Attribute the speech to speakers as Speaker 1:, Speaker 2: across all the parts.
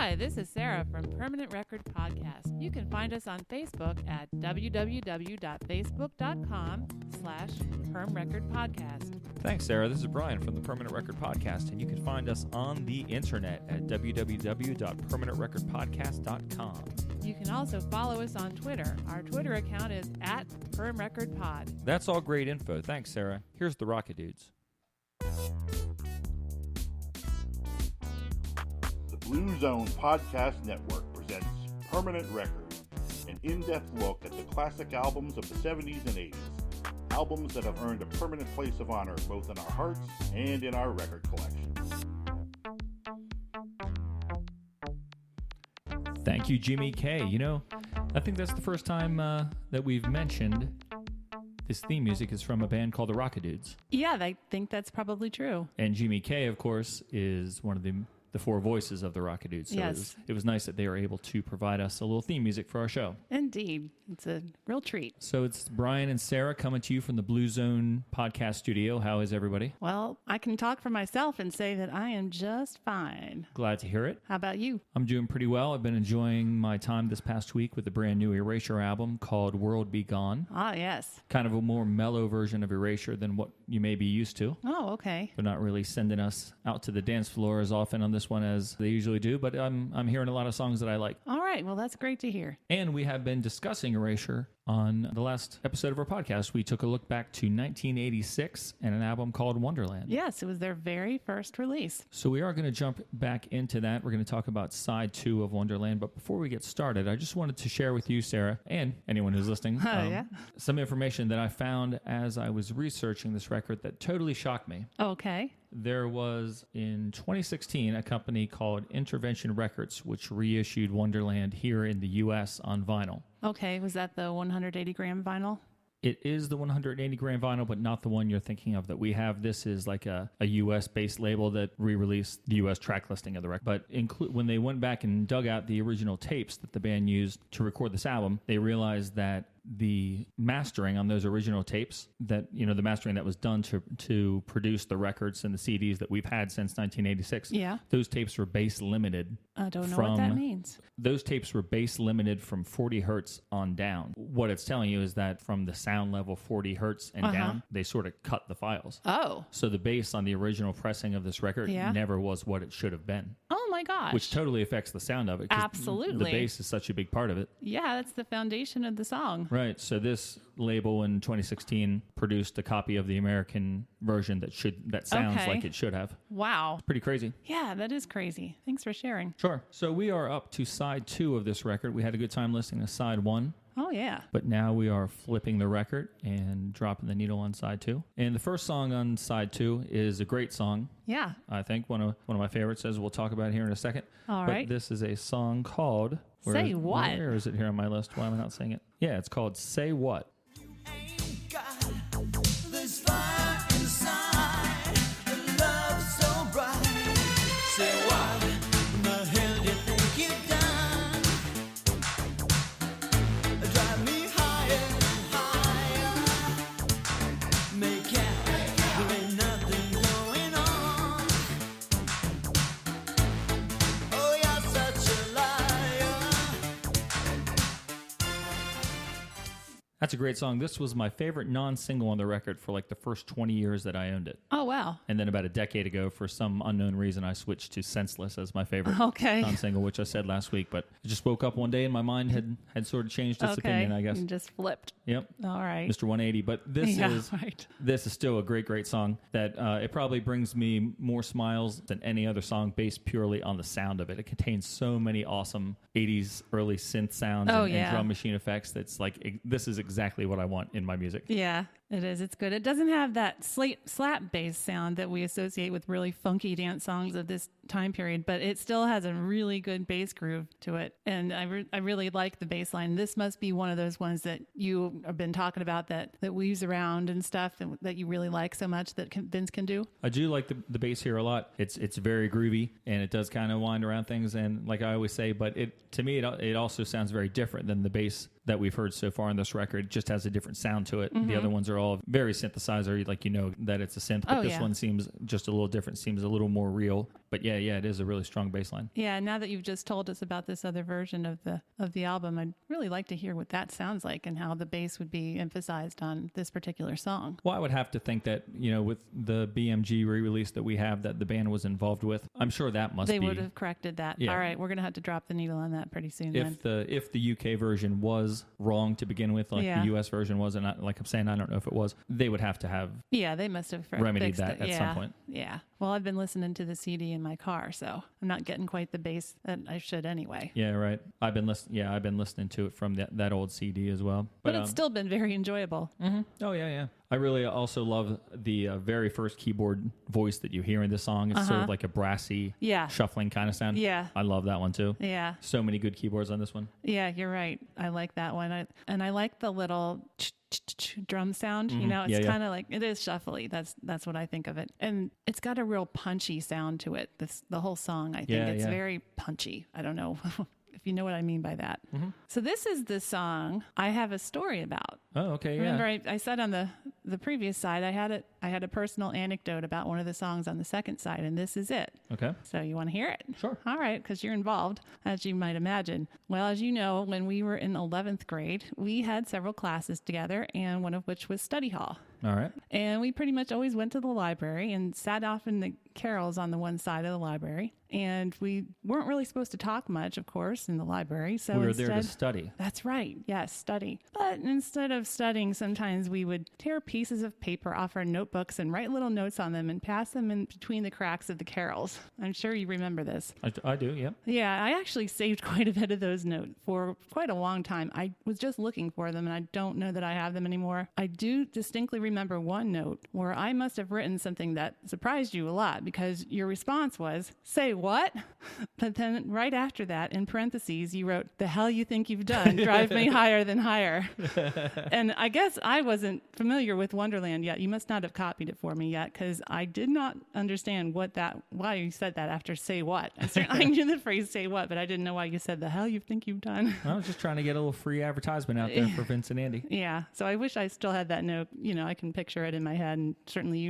Speaker 1: Hi, this is Sarah from Permanent Record Podcast. You can find us on Facebook at www.facebook.com/permrecordpodcast.
Speaker 2: Thanks, Sarah. This is Brian from the Permanent Record Podcast, and you can find us on the internet at www.permanentrecordpodcast.com.
Speaker 1: You can also follow us on Twitter. Our Twitter account is @PermRecordPod.
Speaker 2: That's all great info. Thanks, Sarah. Here's the Rocket Dudes.
Speaker 3: Blue Zone Podcast Network presents Permanent Record, an in-depth look at the classic albums of the 70s and 80s, albums that have earned a permanent place of honor both in our hearts and in our record collection.
Speaker 2: Thank you, Jimmy K. You know, I think that's the first time that we've mentioned this theme music is from a band called the Rocket Dudes.
Speaker 1: Yeah, I think that's probably true.
Speaker 2: And Jimmy K, of course, is one of the four voices of the Rocket Dudes. So
Speaker 1: yes.
Speaker 2: it was nice that they were able to provide us a little theme music for our show.
Speaker 1: Indeed. It's a real treat.
Speaker 2: So it's Brian and Sarah coming to you from the Blue Zone Podcast Studio. How is everybody?
Speaker 1: Well, I can talk for myself and say that I am just fine.
Speaker 2: Glad to hear it.
Speaker 1: How about you?
Speaker 2: I'm doing pretty well. I've been enjoying my time this past week with the brand new Erasure album called World Be Gone.
Speaker 1: Ah, yes.
Speaker 2: Kind of a more mellow version of Erasure than what you may be used to.
Speaker 1: Oh, okay.
Speaker 2: They're not really sending us out to the dance floor as often on this one as they usually do, but I'm hearing a lot of songs that I like.
Speaker 1: All right. Well, that's great to hear.
Speaker 2: And we have been discussing Erasure on the last episode of our podcast. We took a look back to 1986 and an album called Wonderland.
Speaker 1: Yes, it was their very first release.
Speaker 2: So we are going to jump back into that. We're going to talk about side 2 of Wonderland. But before we get started, I just wanted to share with you, Sarah, and anyone who's listening, some information that I found as I was researching this record that totally shocked me.
Speaker 1: Okay.
Speaker 2: There was, in 2016, a company called Intervention Records, which reissued Wonderland here in the U.S. on vinyl.
Speaker 1: Okay, was that the 180-gram vinyl?
Speaker 2: It is the 180-gram vinyl, but not the one you're thinking of that we have. This is like a U.S.-based label that re-released the U.S. track listing of the record. But when they went back and dug out the original tapes that the band used to record this album, they realized that the mastering on those original tapes, that, you know, the mastering that was done to produce the records and the CDs that we've had since 1986, those tapes were bass limited.
Speaker 1: I don't know what that means.
Speaker 2: Those tapes were bass limited from 40 hertz on down. What it's telling you is that from the sound level 40 hertz and down, they sort of cut the files.
Speaker 1: Oh.
Speaker 2: So the bass on the original pressing of this record never was what it should have been.
Speaker 1: Oh my gosh.
Speaker 2: Which totally affects the sound of it.
Speaker 1: Absolutely.
Speaker 2: The bass is such a big part of it.
Speaker 1: Yeah, that's the foundation of the song.
Speaker 2: Right. So this label in 2016 produced a copy of the American version that sounds like it should have.
Speaker 1: Wow.
Speaker 2: Pretty crazy.
Speaker 1: Yeah, that is crazy. Thanks for sharing.
Speaker 2: Sure. So we are up to side 2 of this record. We had a good time listening to side 1.
Speaker 1: Oh, yeah.
Speaker 2: But now we are flipping the record and dropping the needle on side 2. And the first song on side 2 is a great song.
Speaker 1: Yeah.
Speaker 2: I think one of my favorites, as we'll talk about here in a second.
Speaker 1: All
Speaker 2: but
Speaker 1: right.
Speaker 2: This is a song called...
Speaker 1: Say What?
Speaker 2: Where is it here on my list? Why am I not saying it? Yeah, it's called Say What. That's a great song. This was my favorite non-single on the record for like the first 20 years that I owned it.
Speaker 1: Oh, wow.
Speaker 2: And then about a decade ago, for some unknown reason, I switched to Senseless as my favorite non-single, which I said last week. But I just woke up one day and my mind had sort of changed its opinion, I guess.
Speaker 1: You just flipped.
Speaker 2: Yep.
Speaker 1: All right.
Speaker 2: Mr. 180. But this is still a great song that it probably brings me more smiles than any other song based purely on the sound of it. It contains so many awesome 80s early synth sounds and drum machine effects. That's like, this is exactly what I want in my music.
Speaker 1: Yeah, it is. It's good. It doesn't have that slap bass sound that we associate with really funky dance songs of this time period, but it still has a really good bass groove to it. And I really like the bass line. This must be one of those ones that you have been talking about that weaves around and stuff that you really like so much that Vince can do.
Speaker 2: I do like the bass here a lot. It's very groovy and it does kind of wind around things. And like I always say, but to me, it also sounds very different than the bass that we've heard so far on this record. It just has a different sound to it. Mm-hmm. The other ones are are all very synthesizer, like that it's a synth, but this one seems just a little different, seems a little more real. But yeah, it is a really strong bass line.
Speaker 1: Yeah, now that you've just told us about this other version of the album, I'd really like to hear what that sounds like and how the bass would be emphasized on this particular song.
Speaker 2: Well, I would have to think that, with the BMG re-release that we have that the band was involved with, I'm sure that
Speaker 1: they would have corrected that. Yeah. All right, we're going to have to drop the needle on that pretty soon.
Speaker 2: If the UK version was wrong to begin with, like the US version was, and like I'm saying, I don't know if it was, they would have to have
Speaker 1: they must have
Speaker 2: remedied that at some point.
Speaker 1: Yeah. Well, I've been listening to the CD in my car, so I'm not getting quite the bass that I should anyway.
Speaker 2: Yeah, right. I've been listening to it from that old CD as well.
Speaker 1: But it's still been very enjoyable.
Speaker 2: Mm-hmm. Oh, yeah. I really also love the very first keyboard voice that you hear in this song. It's sort of like a brassy, shuffling kind of sound. Yeah. I love that one too. Yeah. So many good keyboards on this one.
Speaker 1: Yeah, you're right. I like that one. I like the little drum sound. Mm-hmm. It's kind of like, it is shuffly. That's what I think of it. And it's got a real punchy sound to it. The whole song, I think it's very punchy. I don't know if you know what I mean by that. Mm-hmm. So this is the song I have a story about.
Speaker 2: Oh, okay.
Speaker 1: Remember, I said on the previous side, I had a personal anecdote about one of the songs on the second side, and this is it.
Speaker 2: Okay.
Speaker 1: So you want to hear it?
Speaker 2: Sure.
Speaker 1: All right, because you're involved, as you might imagine. Well, as you know, when we were in 11th grade, we had several classes together, and one of which was study hall.
Speaker 2: All right.
Speaker 1: And we pretty much always went to the library and sat off in the carols on the one side of the library. And we weren't really supposed to talk much, of course, in the library. So
Speaker 2: we were there to study.
Speaker 1: That's right. Yes, study. But instead of studying, sometimes we would tear pieces of paper off our notebooks and write little notes on them and pass them in between the cracks of the carols. I'm sure you remember this.
Speaker 2: I do, yeah.
Speaker 1: Yeah, I actually saved quite a bit of those notes for quite a long time. I was just looking for them, and I don't know that I have them anymore. I do distinctly remember one note where I must have written something that surprised you a lot, because your response was, "Say what?" But then right after that, in parentheses, you wrote, "The hell you think you've done? Drive me higher than higher." And I guess I wasn't familiar with Wonderland yet. You must not have copied it for me yet, because I did not understand why you said that after "say what." I knew the phrase "say what," but I didn't know why you said "the hell you think you've done."
Speaker 2: I was just trying to get a little free advertisement out there for Vince and Andy.
Speaker 1: Yeah. So I wish I still had that note. I can picture it in my head, and certainly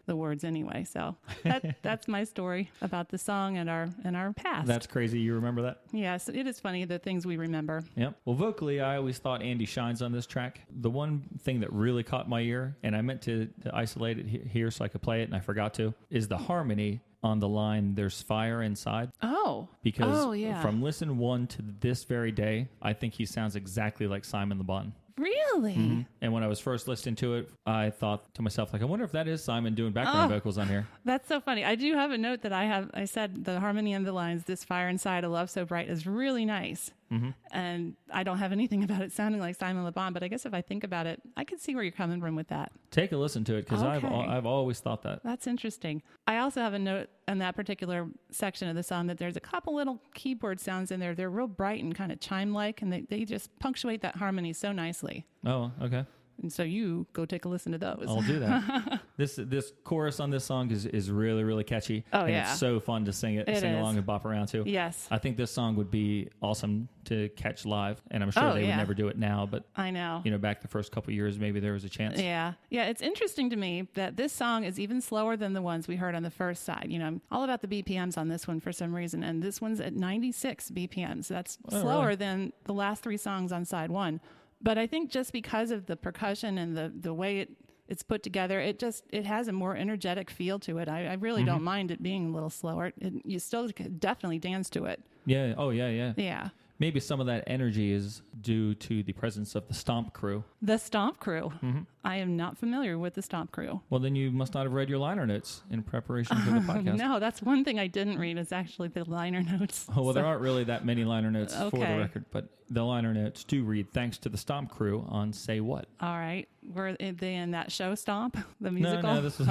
Speaker 1: the words anyway. So that's my story about the song and our past.
Speaker 2: That's crazy. You remember that?
Speaker 1: Yes, it is funny, the things we remember.
Speaker 2: Yep. Well, vocally, I always thought Andy shines on this track. The one thing that really caught my ear, and I meant to isolate it here so I could play it, and I forgot to, is the harmony on the line, "There's fire inside."
Speaker 1: Oh.
Speaker 2: Because from listen 1 to this very day, I think he sounds exactly like Simon Le Bon.
Speaker 1: Really?
Speaker 2: Mm-hmm. And when I was first listening to it, I thought to myself, I wonder if that is Simon doing background vocals on here.
Speaker 1: That's so funny. I do have a note that I said the harmony on the lines, "This fire inside, a love so bright," is really nice. Mm-hmm. And I don't have anything about it sounding like Simon Le Bon, but I guess if I think about it, I can see where you're coming from with that.
Speaker 2: Take a listen to it, because
Speaker 1: okay.
Speaker 2: I've always thought that.
Speaker 1: That's interesting. I also have a note in that particular section of the song that there's a couple little keyboard sounds in there. They're real bright and kind of chime-like, and they just punctuate that harmony so nicely.
Speaker 2: Oh, okay.
Speaker 1: And so you go take a listen to those.
Speaker 2: I'll do that. This chorus on this song is really, really catchy.
Speaker 1: Oh,
Speaker 2: and
Speaker 1: yeah.
Speaker 2: It's so fun to sing along and bop around to.
Speaker 1: Yes.
Speaker 2: I think this song would be awesome to catch live, and I'm sure they would never do it now, but
Speaker 1: I know.
Speaker 2: Back the first couple of years, maybe there was a chance.
Speaker 1: Yeah. Yeah, it's interesting to me that this song is even slower than the ones we heard on the first side. I'm all about the BPMs on this one for some reason, and this one's at 96 BPMs. That's slower than the last 3 songs on side 1. But I think just because of the percussion and the way it's put together, it has a more energetic feel to it. I really don't mind it being a little slower. You still definitely dance to it.
Speaker 2: Yeah. Oh, yeah.
Speaker 1: Yeah.
Speaker 2: Maybe some of that energy is due to the presence of the Stomp Crew.
Speaker 1: The Stomp Crew? Mm-hmm. I am not familiar with the Stomp Crew.
Speaker 2: Well, then you must not have read your liner notes in preparation for the podcast.
Speaker 1: No, that's one thing I didn't read, is actually the liner notes.
Speaker 2: Oh, well, there aren't really that many liner notes for the record, but the liner notes do read, "Thanks to the Stomp Crew on Say What."
Speaker 1: All right. Were they in that show, Stomp, the musical?
Speaker 2: No, this was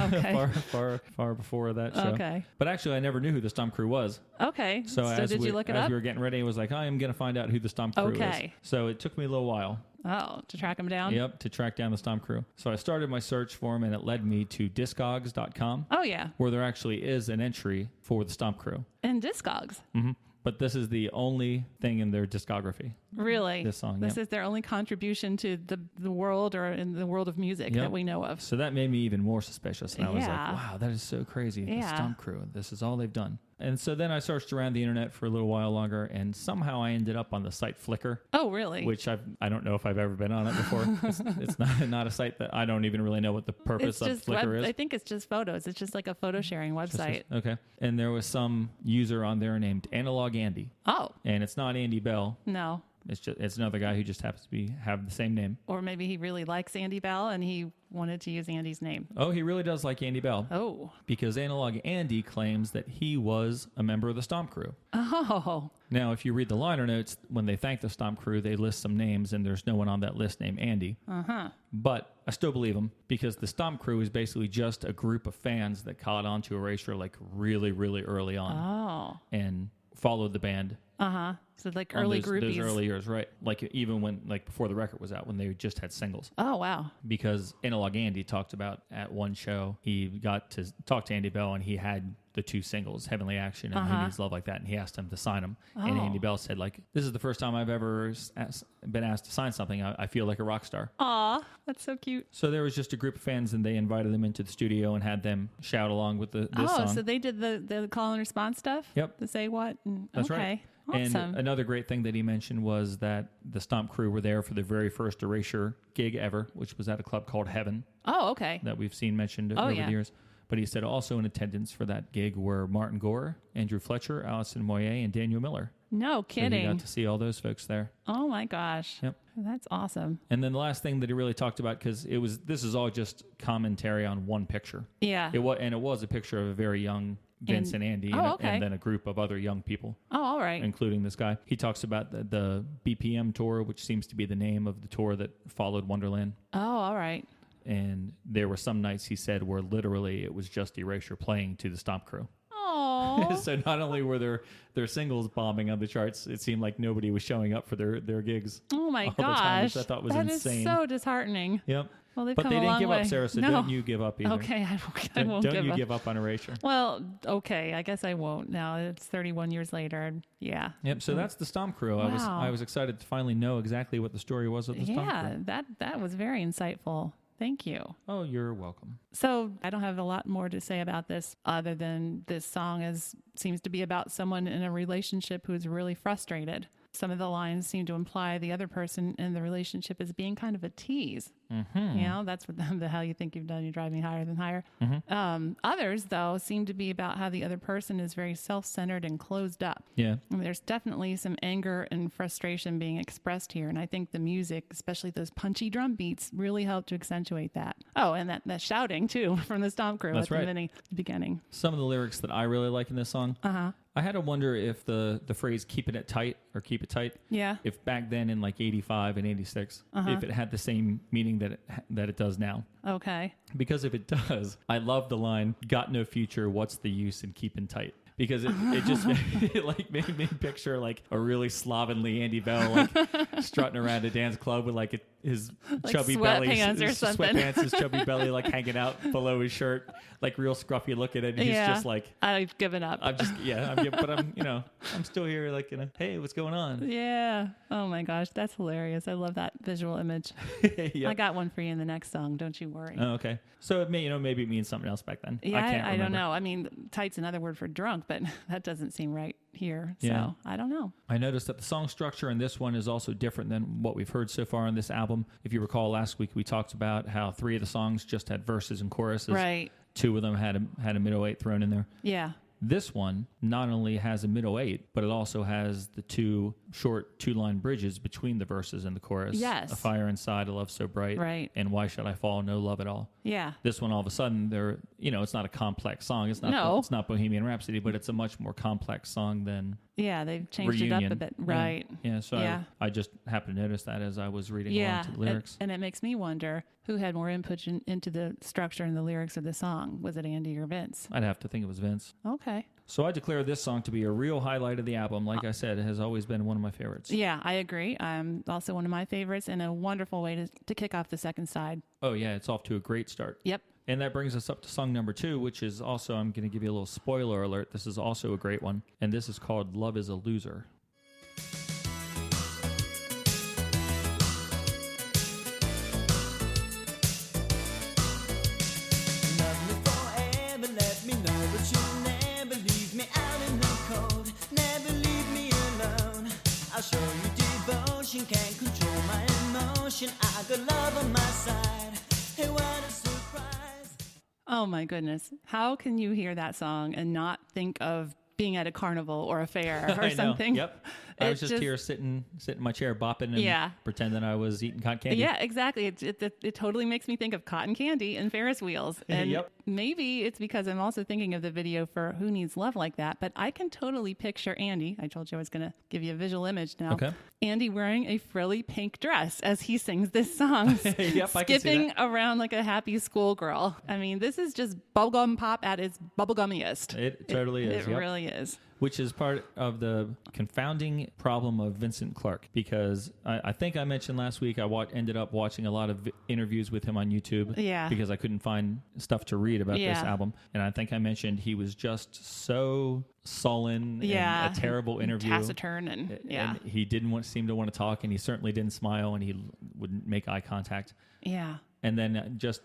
Speaker 2: far before that show.
Speaker 1: Okay.
Speaker 2: But actually, I never knew who the Stomp Crew was.
Speaker 1: Okay.
Speaker 2: So
Speaker 1: did you look it up?
Speaker 2: As we were getting ready, I was like, I am going to find out who the Stomp Crew is. So it took me a little while.
Speaker 1: Oh, to track them down?
Speaker 2: Yep, to track down the Stomp Crew. So I started my search for them, and it led me to Discogs.com.
Speaker 1: Oh, yeah.
Speaker 2: Where there actually is an entry for the Stomp Crew.
Speaker 1: And Discogs?
Speaker 2: Mm-hmm. But this is the only thing in their discography.
Speaker 1: Really?
Speaker 2: This song.
Speaker 1: This is their only contribution to the world or in the world of music that we know of.
Speaker 2: So that made me even more suspicious. And I was like,
Speaker 1: Yeah.
Speaker 2: wow, that is so crazy.
Speaker 1: Yeah.
Speaker 2: The Stomp Crew. This is all they've done. And so then I searched around the internet for a little while longer, and somehow I ended up on the site Flickr.
Speaker 1: Oh, really?
Speaker 2: Which I don't know if I've ever been on it before. It's not a site that I don't even really know what the purpose of Flickr is.
Speaker 1: I think it's just photos. It's just like a photo sharing website.
Speaker 2: Okay. And there was some user on there named Analog Andy.
Speaker 1: Oh.
Speaker 2: And it's not Andy Bell.
Speaker 1: No.
Speaker 2: It's another guy who just happens to have the same name.
Speaker 1: Or maybe he really likes Andy Bell and he wanted to use Andy's name.
Speaker 2: Oh, he really does like Andy Bell.
Speaker 1: Oh.
Speaker 2: Because Analog Andy claims that he was a member of the Stomp Crew.
Speaker 1: Oh.
Speaker 2: Now, if you read the liner notes, when they thank the Stomp Crew, they list some names, and there's no one on that list named Andy.
Speaker 1: Uh-huh.
Speaker 2: But I still believe him, because the Stomp Crew is basically just a group of fans that caught on to Erasure like really, really early on.
Speaker 1: Oh.
Speaker 2: And followed the band.
Speaker 1: Uh-huh. So like early groupies.
Speaker 2: Those early years, right. Like even when, like before the record was out, when they just had singles.
Speaker 1: Oh, wow.
Speaker 2: Because Analog Andy talked about at one show, he got to talk to Andy Bell, and he had the 2 singles, Heavenly Action and Who Needs Love Like That, and he asked him to sign them. Oh. And Andy Bell said, like, this is the first time I've ever been asked to sign something. I feel like a rock star.
Speaker 1: Aw, that's so cute.
Speaker 2: So there was just a group of fans, and they invited them into the studio and had them shout along with this song.
Speaker 1: Oh, so they did the call and response stuff?
Speaker 2: Yep.
Speaker 1: The say what?
Speaker 2: That's
Speaker 1: okay.
Speaker 2: right.
Speaker 1: Awesome.
Speaker 2: And another great thing that he mentioned was that the Stomp Crew were there for the very first Erasure gig ever, which was at a club called Heaven.
Speaker 1: Oh, okay.
Speaker 2: That we've seen mentioned over the years. But he said also in attendance for that gig were Martin Gore, Andrew Fletcher, Alison Moyet, and Daniel Miller.
Speaker 1: No kidding.
Speaker 2: So you got to see all those folks there.
Speaker 1: Oh my gosh.
Speaker 2: Yep.
Speaker 1: That's awesome.
Speaker 2: And then the last thing that he really talked about, because this is all just commentary on one picture.
Speaker 1: Yeah.
Speaker 2: It was a picture of a very young Vince and Andy, and then a group of other young people.
Speaker 1: Oh, all right.
Speaker 2: Including this guy. He talks about the BPM tour, which seems to be the name of the tour that followed Wonderland.
Speaker 1: Oh, all right.
Speaker 2: And there were some nights, he said, where literally it was just Erasure playing to the Stomp Crew.
Speaker 1: Oh.
Speaker 2: So not only were their singles bombing on the charts, it seemed like nobody was showing up for their gigs.
Speaker 1: Oh my
Speaker 2: all the time, which
Speaker 1: gosh.
Speaker 2: I thought was
Speaker 1: insane.
Speaker 2: insane.
Speaker 1: That is so disheartening.
Speaker 2: Yep.
Speaker 1: Well,
Speaker 2: but they didn't give
Speaker 1: way.
Speaker 2: up, Sarah, so
Speaker 1: no.
Speaker 2: don't you give up either.
Speaker 1: Okay, I won't
Speaker 2: don't you give up on Erasure.
Speaker 1: Well, okay, I guess I won't now. It's 31 years later. Yeah.
Speaker 2: Yep, so that's the Stomp Crew.
Speaker 1: Wow.
Speaker 2: I was excited to finally know exactly what the story was of the Stomp Crew.
Speaker 1: Yeah, that was very insightful. Thank you.
Speaker 2: Oh, you're welcome.
Speaker 1: So I don't have a lot more to say about this other than this song seems to be about someone in a relationship who's really frustrated. Some of the lines seem to imply the other person in the relationship is being kind of a tease. Mm-hmm. You know, that's what the hell you think you've done. You drive me higher than higher. Mm-hmm. Others, though, seem to be about how the other person is very self-centered and closed up.
Speaker 2: Yeah.
Speaker 1: I mean, there's definitely some anger and frustration being expressed here. And I think the music, especially those punchy drum beats, really helped to accentuate that. Oh, and that shouting, too, from the Stomp Crew
Speaker 2: that's
Speaker 1: at
Speaker 2: right.
Speaker 1: the beginning.
Speaker 2: Some of the lyrics that I really like in this song, I had to wonder if the phrase keeping it tight or keep it tight, if back then in like 85 and 86, if it had the same meaning that it does now.
Speaker 1: Okay.
Speaker 2: Because if it does, I love the line, got no future, what's the use in keeping tight? Because it just made me picture like a really slovenly Andy Bell like strutting around a dance club with like his
Speaker 1: like
Speaker 2: chubby belly,
Speaker 1: his
Speaker 2: sweatpants, his chubby belly like hanging out below his shirt, like real scruffy looking. And he's just like,
Speaker 1: I've given up.
Speaker 2: But I'm still here like, hey, what's going on?
Speaker 1: Yeah. Oh my gosh, that's hilarious. I love that visual image.
Speaker 2: Yep.
Speaker 1: I got one for you in the next song. Don't you worry.
Speaker 2: Oh, okay. So it may, maybe it means something else back then.
Speaker 1: Yeah, I don't know. I mean, tight's another word for drunk, but that doesn't seem right here. So I don't know.
Speaker 2: I noticed that the song structure in this one is also different than what we've heard so far on this album. If you recall, last week we talked about how 3 of the songs just had verses and choruses.
Speaker 1: Right.
Speaker 2: 2 of them had a middle 8 thrown in there.
Speaker 1: Yeah.
Speaker 2: This one not only has a middle 8, but it also has the 2 short 2-line bridges between the verses and the chorus.
Speaker 1: Yes.
Speaker 2: A fire inside, a love so bright.
Speaker 1: Right.
Speaker 2: And why should I fall? No love at all.
Speaker 1: Yeah.
Speaker 2: This one, all of a sudden, it's not a complex song. It's not Bohemian Rhapsody, but it's a much more complex song than
Speaker 1: they've changed
Speaker 2: Reunion.
Speaker 1: it up a bit. Right.
Speaker 2: Yeah. So I just happened to notice that as I was reading along to the lyrics.
Speaker 1: And it makes me wonder who had more input into the structure and the lyrics of the song. Was it Andy or Vince?
Speaker 2: I'd have to think it was Vince.
Speaker 1: Okay.
Speaker 2: So I declare this song to be a real highlight of the album. Like I said, it has always been one of my favorites.
Speaker 1: Yeah, I agree. Also one of my favorites and a wonderful way to kick off the second side.
Speaker 2: Oh, yeah. It's off to a great start.
Speaker 1: Yep.
Speaker 2: And that brings us up to song number 2, which is also, I'm going to give you a little spoiler alert. This is also a great one. And this is called Love is a Loser.
Speaker 4: I'll show you devotion, can't control my emotion. I got love on my side. Hey, what a surprise.
Speaker 1: Oh my goodness. How can you hear that song and not think of being at a carnival or a fair or
Speaker 2: I know.
Speaker 1: something?
Speaker 2: Yep. I was just here sitting in my chair bopping and pretending I was eating cotton candy.
Speaker 1: Yeah, exactly. It totally makes me think of cotton candy and Ferris wheels. And maybe it's because I'm also thinking of the video for Who Needs Love Like That, but I can totally picture Andy. I told you I was going to give you a visual image now.
Speaker 2: Okay.
Speaker 1: Andy wearing a frilly pink dress as he sings this song,
Speaker 2: Yep, I can see
Speaker 1: skipping
Speaker 2: that.
Speaker 1: around like a happy schoolgirl. I mean, this is just bubblegum pop at its bubblegummiest.
Speaker 2: It totally is.
Speaker 1: It really is.
Speaker 2: Which is part of the confounding problem of Vincent Clarke, because I think I mentioned last week I ended up watching a lot of interviews with him on YouTube because I couldn't find stuff to read about this album. And I think I mentioned he was just so sullen and a terrible interview.
Speaker 1: Taciturn and
Speaker 2: he didn't seem to want to talk, and he certainly didn't smile, and he wouldn't make eye contact.
Speaker 1: Yeah.
Speaker 2: And then just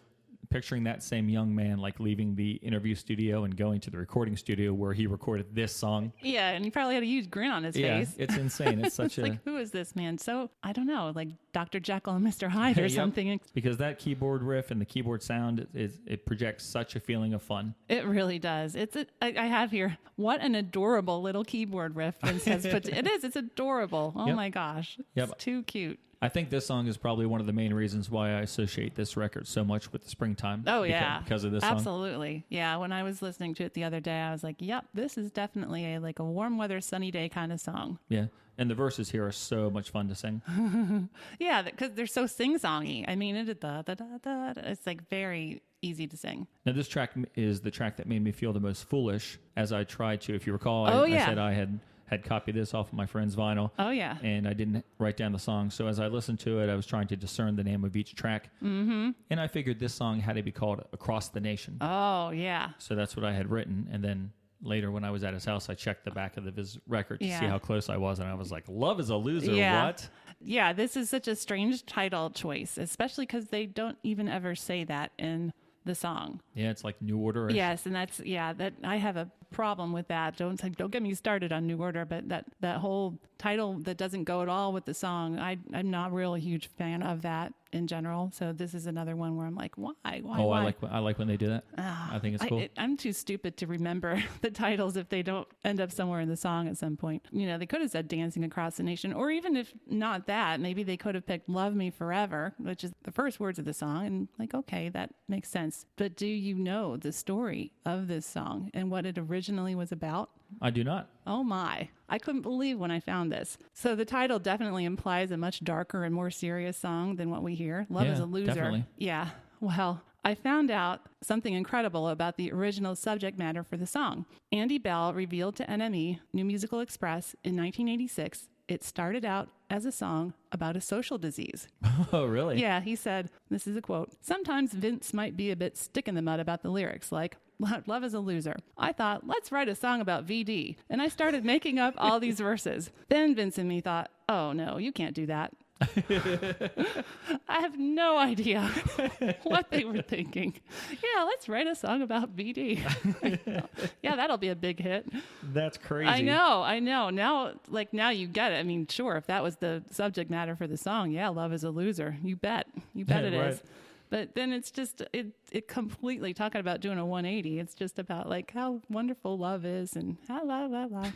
Speaker 2: picturing that same young man like leaving the interview studio and going to the recording studio where he recorded this song.
Speaker 1: Yeah, and he probably had a huge grin on his face.
Speaker 2: Yeah, it's insane. It's such
Speaker 1: like, who is this man? So, I don't know, like Dr. Jekyll and Mr. Hyde or something.
Speaker 2: Because that keyboard riff and the keyboard sound, it projects such a feeling of fun.
Speaker 1: It really does. I have here, what an adorable little keyboard riff Vince has put. It's adorable. Oh my gosh. It's too cute.
Speaker 2: I think this song is probably one of the main reasons why I associate this record so much with the springtime.
Speaker 1: Oh, yeah.
Speaker 2: Because of this song.
Speaker 1: Absolutely. Yeah, when I was listening to it the other day, I was like, yep, this is definitely a warm weather, sunny day kind of song.
Speaker 2: Yeah. And the verses here are so much fun to sing.
Speaker 1: Yeah, because they're so sing-songy. I mean, it's like very easy to sing.
Speaker 2: Now, this track is the track that made me feel the most foolish as I tried to, if you recall, I said I had copied this off of my friend's vinyl.
Speaker 1: Oh, yeah.
Speaker 2: And I didn't write down the song. So as I listened to it, I was trying to discern the name of each track. Mm-hmm. And I figured this song had to be called Across the Nation.
Speaker 1: Oh, yeah.
Speaker 2: So that's what I had written. And then later when I was at his house, I checked the back of his record to see how close I was. And I was like, Love is a Loser.
Speaker 1: Yeah.
Speaker 2: What?
Speaker 1: Yeah, this is such a strange title choice, especially because they don't even ever say that in the song.
Speaker 2: Yeah, it's like New Order.
Speaker 1: Yes, and that I have a problem with that. Don't get me started on New Order, but that whole title that doesn't go at all with the song, I'm not really a huge fan of that in general. So this is another one where I'm like, why?
Speaker 2: I like when they do that. I think it's cool.
Speaker 1: I'm too stupid to remember the titles if they don't end up somewhere in the song at some point. You know, they could have said Dancing Across the Nation, or even if not that, maybe they could have picked Love Me Forever, which is the first words of the song, and like, okay, that makes sense. But do you know the story of this song and what it originally was about?
Speaker 2: I do not.
Speaker 1: Oh my. I couldn't believe when I found this. So the title definitely implies a much darker and more serious song than what we hear. Love is a Loser.
Speaker 2: Definitely.
Speaker 1: Yeah. Well, I found out something incredible about the original subject matter for the song. Andy Bell revealed to NME, New Musical Express, in 1986, it started out as a song about a social disease.
Speaker 2: Oh, really?
Speaker 1: Yeah, he said, this is a quote, "Sometimes Vince might be a bit stick in the mud about the lyrics, like, love is a loser. I thought, let's write a song about VD. And I started making up all these verses. Then Vince and me thought, oh no, you can't do that." I have no idea what they were thinking. Yeah, let's write a song about VD. Yeah, that'll be a big hit.
Speaker 2: That's crazy.
Speaker 1: I know. Now you get it. I mean, sure, if that was the subject matter for the song, yeah, love is a loser. You bet it
Speaker 2: right.
Speaker 1: is. But then it's just, it completely, talking about doing a 180, it's just about like how wonderful love is and la, la, la.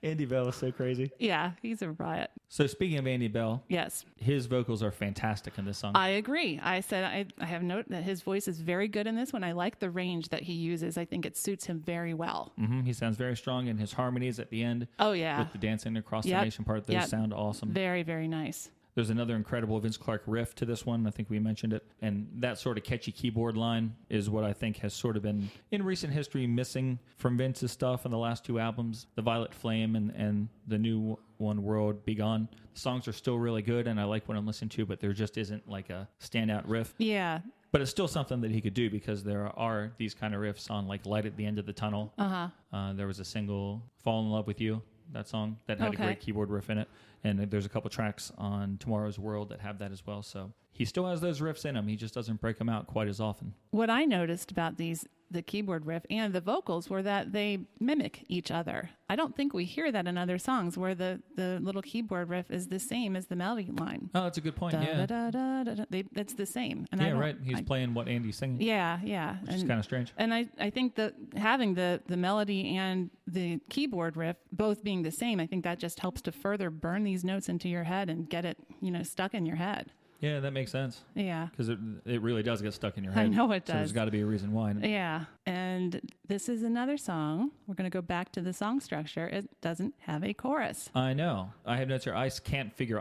Speaker 2: Andy Bell is so crazy.
Speaker 1: Yeah, he's a riot.
Speaker 2: So speaking of Andy Bell,
Speaker 1: yes,
Speaker 2: his vocals are fantastic in this song.
Speaker 1: I agree. I said I have noted that his voice is very good in this one. I like the range that he uses. I think it suits him very well.
Speaker 2: Mm-hmm. He sounds very strong, and his harmonies at the end.
Speaker 1: Oh, yeah.
Speaker 2: With the dancing across the nation part, those sound awesome.
Speaker 1: Very, very nice.
Speaker 2: There's another incredible Vince Clarke riff to this one. I think we mentioned it. And that sort of catchy keyboard line is what I think has sort of been, in recent history, missing from Vince's stuff in the last two albums. The Violet Flame and the new one, World Be Gone. The songs are still really good, and I like what I'm listening to, but there just isn't like a standout riff.
Speaker 1: Yeah.
Speaker 2: But it's still something that he could do, because there are these kind of riffs on like Light at the End of the Tunnel. Uh-huh. There was a single, Fall in Love with You, that song, that had a great keyboard riff in it. And there's a couple tracks on Tomorrow's World that have that as well. So he still has those riffs in him. He just doesn't break them out quite as often.
Speaker 1: What I noticed about these the keyboard riff and the vocals were that they mimic each other. I don't think we hear that in other songs where the little keyboard riff is the same as the melody line.
Speaker 2: Oh, that's a good point.
Speaker 1: Da,
Speaker 2: Yeah.
Speaker 1: da, da, da, da. It's the same. And
Speaker 2: Yeah, right. He's playing what Andy's singing.
Speaker 1: Yeah.
Speaker 2: Which is kind of strange.
Speaker 1: And I think that having the melody and the keyboard riff both being the same, I think that just helps to further burn these notes into your head and get it, stuck in your head.
Speaker 2: Yeah, that makes sense.
Speaker 1: Yeah.
Speaker 2: Because it really does get stuck in your head.
Speaker 1: I know it does.
Speaker 2: So there's got to be a reason why.
Speaker 1: Yeah. And this is another song. We're going to go back to the song structure. It doesn't have a chorus.
Speaker 2: I know. I have notes here. I can't figure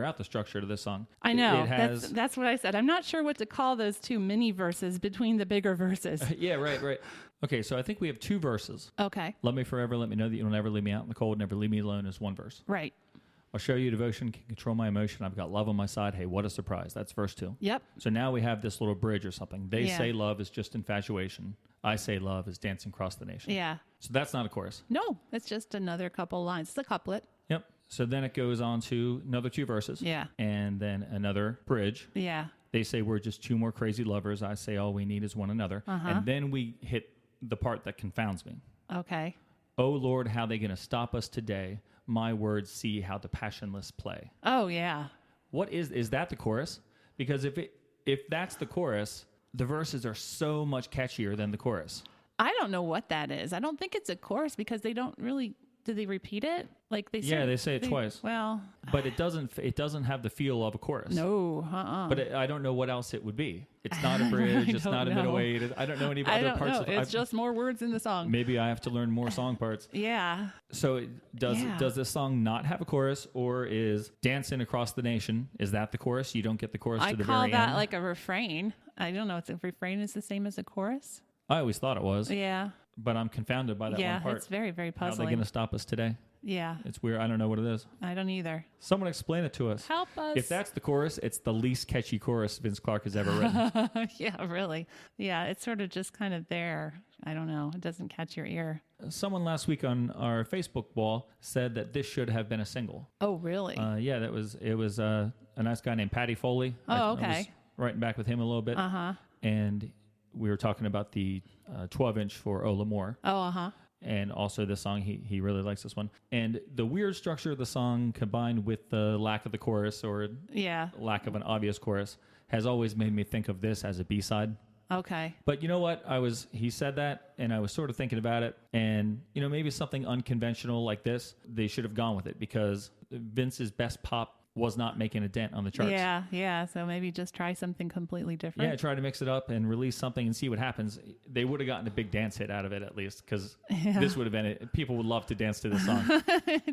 Speaker 2: out the structure to this song.
Speaker 1: I know.
Speaker 2: It has...
Speaker 1: That's what I said. I'm not sure what to call those two mini verses between the bigger verses.
Speaker 2: Yeah, right. Okay, so I think we have 2 verses.
Speaker 1: Okay.
Speaker 2: Love me forever, let me know that you'll never leave me out in the cold, never leave me alone is 1 verse.
Speaker 1: Right.
Speaker 2: I'll show you devotion, can control my emotion. I've got love on my side. Hey, what a surprise. That's verse 2.
Speaker 1: Yep.
Speaker 2: So now we have this little bridge or something. They say love is just infatuation. I say love is dancing across the nation.
Speaker 1: Yeah.
Speaker 2: So that's not a chorus.
Speaker 1: No, it's just another couple lines. It's a couplet.
Speaker 2: Yep. So then it goes on to another 2 verses.
Speaker 1: Yeah.
Speaker 2: And then another bridge.
Speaker 1: Yeah.
Speaker 2: They say we're just 2 more crazy lovers. I say all we need is one another. And then we hit the part that confounds me.
Speaker 1: Okay.
Speaker 2: Oh, Lord, how they going to stop us today? My words see how the passionless play.
Speaker 1: Oh, yeah.
Speaker 2: What is that the chorus? Because if that's the chorus, the verses are so much catchier than the chorus.
Speaker 1: I don't know what that is. I don't think it's a chorus because they don't really... Did they repeat it? Like they say,
Speaker 2: they say it twice.
Speaker 1: Well,
Speaker 2: but it doesn't have the feel of a chorus.
Speaker 1: No,
Speaker 2: But I don't know what else it would be. It's not a bridge. It's not a middle eight. I don't know any other parts of it.
Speaker 1: It's just more words in the song.
Speaker 2: Maybe I have to learn more song parts.
Speaker 1: Yeah.
Speaker 2: So does this song not have a chorus, or is Dancing Across the Nation? Is that the chorus? You don't get the chorus to the very end.
Speaker 1: I call that like a refrain. I don't know if the refrain is the same as a chorus.
Speaker 2: I always thought it was.
Speaker 1: Yeah.
Speaker 2: But I'm confounded by that one part.
Speaker 1: Yeah, it's very, very puzzling.
Speaker 2: How are they going to stop us today?
Speaker 1: Yeah.
Speaker 2: It's weird. I don't know what it is.
Speaker 1: I don't either.
Speaker 2: Someone explain it to us.
Speaker 1: Help us.
Speaker 2: If that's the chorus, it's the least catchy chorus Vince Clarke has ever written.
Speaker 1: Yeah, really. Yeah, it's sort of just kind of there. I don't know. It doesn't catch your ear.
Speaker 2: Someone last week on our Facebook wall said that this should have been a single.
Speaker 1: Oh, really?
Speaker 2: Yeah, it was a nice guy named Patty Foley.
Speaker 1: Oh, okay.
Speaker 2: I was writing back with him a little bit. And we were talking about the 12-inch for Oh L'Amour.
Speaker 1: Oh,
Speaker 2: And also this song, he really likes this one. And the weird structure of the song combined with the lack of the chorus or lack of an obvious chorus has always made me think of this as a B-side.
Speaker 1: Okay.
Speaker 2: But you know what? He said that, and I was sort of thinking about it. And, maybe something unconventional like this, they should have gone with it because Vince's best pop was not making a dent on the charts.
Speaker 1: Yeah. So maybe just try something completely different.
Speaker 2: Yeah, try to mix it up and release something and see what happens. They would have gotten a big dance hit out of it at least, because this would have been it. People would love to dance to this song.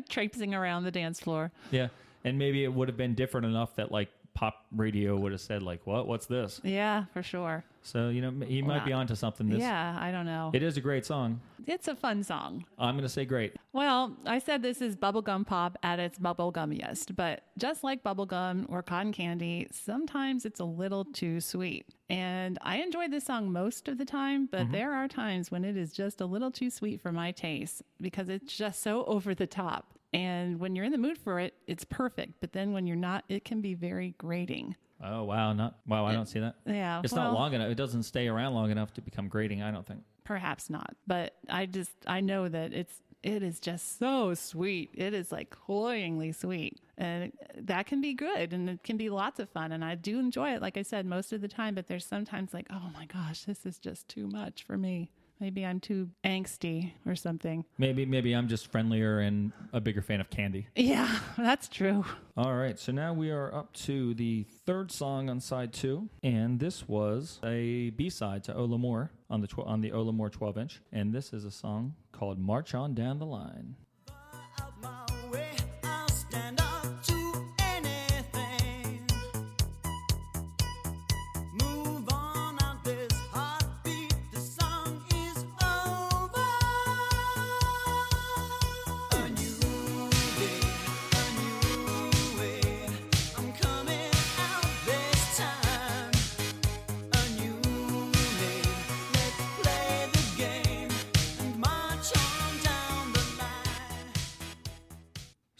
Speaker 1: Traipsing around the dance floor.
Speaker 2: Yeah, and maybe it would have been different enough that like pop radio would have said like, what's this?
Speaker 1: Yeah, for sure.
Speaker 2: So, he might be onto something.
Speaker 1: Yeah, I don't know.
Speaker 2: It is a great song.
Speaker 1: It's a fun song.
Speaker 2: I'm going to say great.
Speaker 1: Well, I said this is bubblegum pop at its bubblegummiest, but just like bubblegum or cotton candy, sometimes it's a little too sweet. And I enjoyed this song most of the time, but there are times when it is just a little too sweet for my taste because it's just so over the top. And when you're in the mood for it, it's perfect. But then when you're not, it can be very grating.
Speaker 2: Oh, wow. I don't see that.
Speaker 1: Yeah.
Speaker 2: It's not long enough. It doesn't stay around long enough to become grating, I don't think.
Speaker 1: Perhaps not. But I know that it is just so sweet. It is like cloyingly sweet. And that can be good and it can be lots of fun. And I do enjoy it, like I said, most of the time. But there's sometimes like, oh my gosh, this is just too much for me. Maybe I'm too angsty or something.
Speaker 2: Maybe I'm just friendlier and a bigger fan of candy.
Speaker 1: Yeah, that's true.
Speaker 2: All right, so now we are up to the third song on side 2, and this was a B-side to Oh L'Amour on the Oh L'Amour 12-inch, and this is a song called March On Down the Line.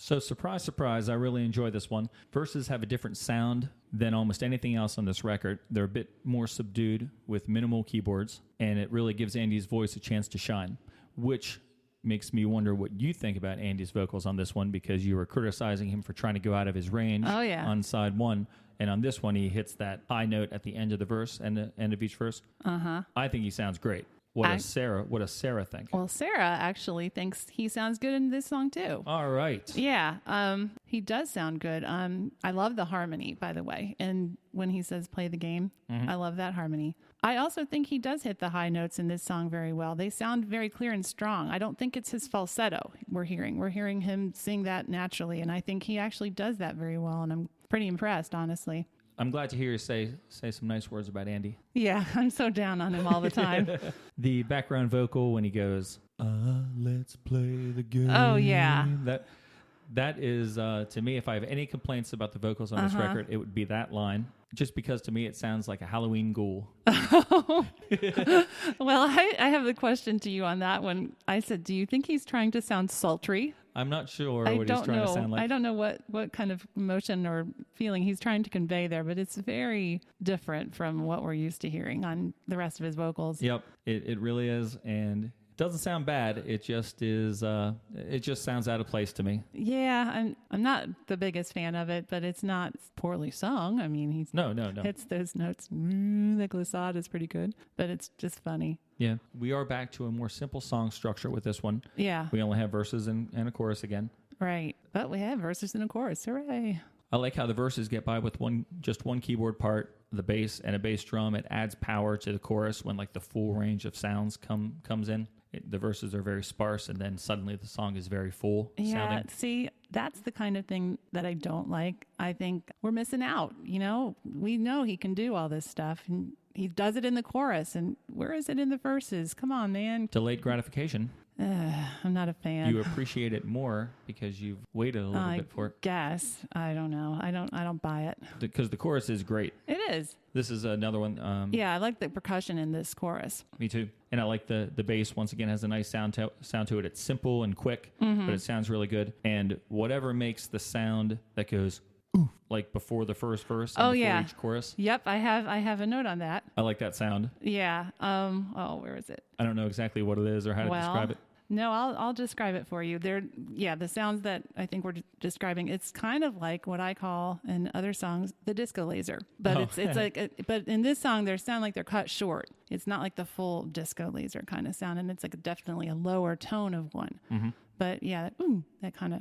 Speaker 2: So surprise, surprise, I really enjoy this one. Verses have a different sound than almost anything else on this record. They're a bit more subdued with minimal keyboards, and it really gives Andy's voice a chance to shine, which makes me wonder what you think about Andy's vocals on this one, because you were criticizing him for trying to go out of his range on side one. And on this one, he hits that high note at the end of the verse and the end of each verse. I think he sounds great. What does Sarah think?
Speaker 1: Well, Sarah actually thinks he sounds good in this song too.
Speaker 2: All right.
Speaker 1: Yeah, he does sound good. I love the harmony, by the way. And when he says play the game, I love that harmony. I also think he does hit the high notes in this song very well. They sound very clear and strong. I don't think it's his falsetto we're hearing. We're hearing him sing that naturally, and I think he actually does that very well, and I'm pretty impressed, honestly.
Speaker 2: I'm glad to hear you say some nice words about Andy.
Speaker 1: Yeah, I'm so down on him all the time.
Speaker 2: The background vocal when he goes, let's play the game.
Speaker 1: Oh, yeah.
Speaker 2: That is, to me, if I have any complaints about the vocals on this record, it would be that line. Just because to me it sounds like a Halloween ghoul.
Speaker 1: Well, I have the question to you on that one. I said, do you think he's trying to sound sultry?
Speaker 2: I'm not sure what he's trying to sound like.
Speaker 1: I don't know what kind of emotion or feeling he's trying to convey there, but it's very different from what we're used to hearing on the rest of his vocals.
Speaker 2: Yep, it really is, and it doesn't sound bad. It just is. It just sounds out of place to me.
Speaker 1: Yeah, I'm not the biggest fan of it, but it's not poorly sung. I mean, he's
Speaker 2: no
Speaker 1: hits those notes. The glissade is pretty good, but it's just funny.
Speaker 2: Yeah, we are back to a more simple song structure with this one.
Speaker 1: Yeah,
Speaker 2: we only have verses and a chorus again.
Speaker 1: Right, but we have verses and a chorus. Hooray!
Speaker 2: I like how the verses get by with just one keyboard part, the bass and a bass drum. It adds power to the chorus when like the full range of sounds comes in. The verses are very sparse, and then suddenly the song is very full sounding.
Speaker 1: See, that's the kind of thing that I don't like. I think we're missing out. You know, we know he can do all this stuff, and he does it in the chorus. And where is it in the verses? Come on, man.
Speaker 2: Delayed gratification.
Speaker 1: I'm not a fan.
Speaker 2: You appreciate it more because you've waited a little bit for it.
Speaker 1: Guess. I don't know. I don't buy it.
Speaker 2: Because the chorus is great.
Speaker 1: It is.
Speaker 2: This is another one.
Speaker 1: Yeah, I like the percussion in this chorus.
Speaker 2: Me too. And I like the bass, once again, has a nice sound to it. It's simple and quick, but it sounds really good. And whatever makes the sound that goes, ooh, like before the first verse and before each chorus.
Speaker 1: Yep, I have a note on that.
Speaker 2: I like that sound.
Speaker 1: Yeah. Where is it?
Speaker 2: I don't know exactly what it is or how to describe it.
Speaker 1: No, I'll describe it for you. The sounds that I think we're describing, it's kind of like what I call in other songs the disco laser. But it's like, but in this song, they sound like they're cut short. It's not like the full disco laser kind of sound, and it's like definitely a lower tone of one. Mm-hmm. But yeah, that kind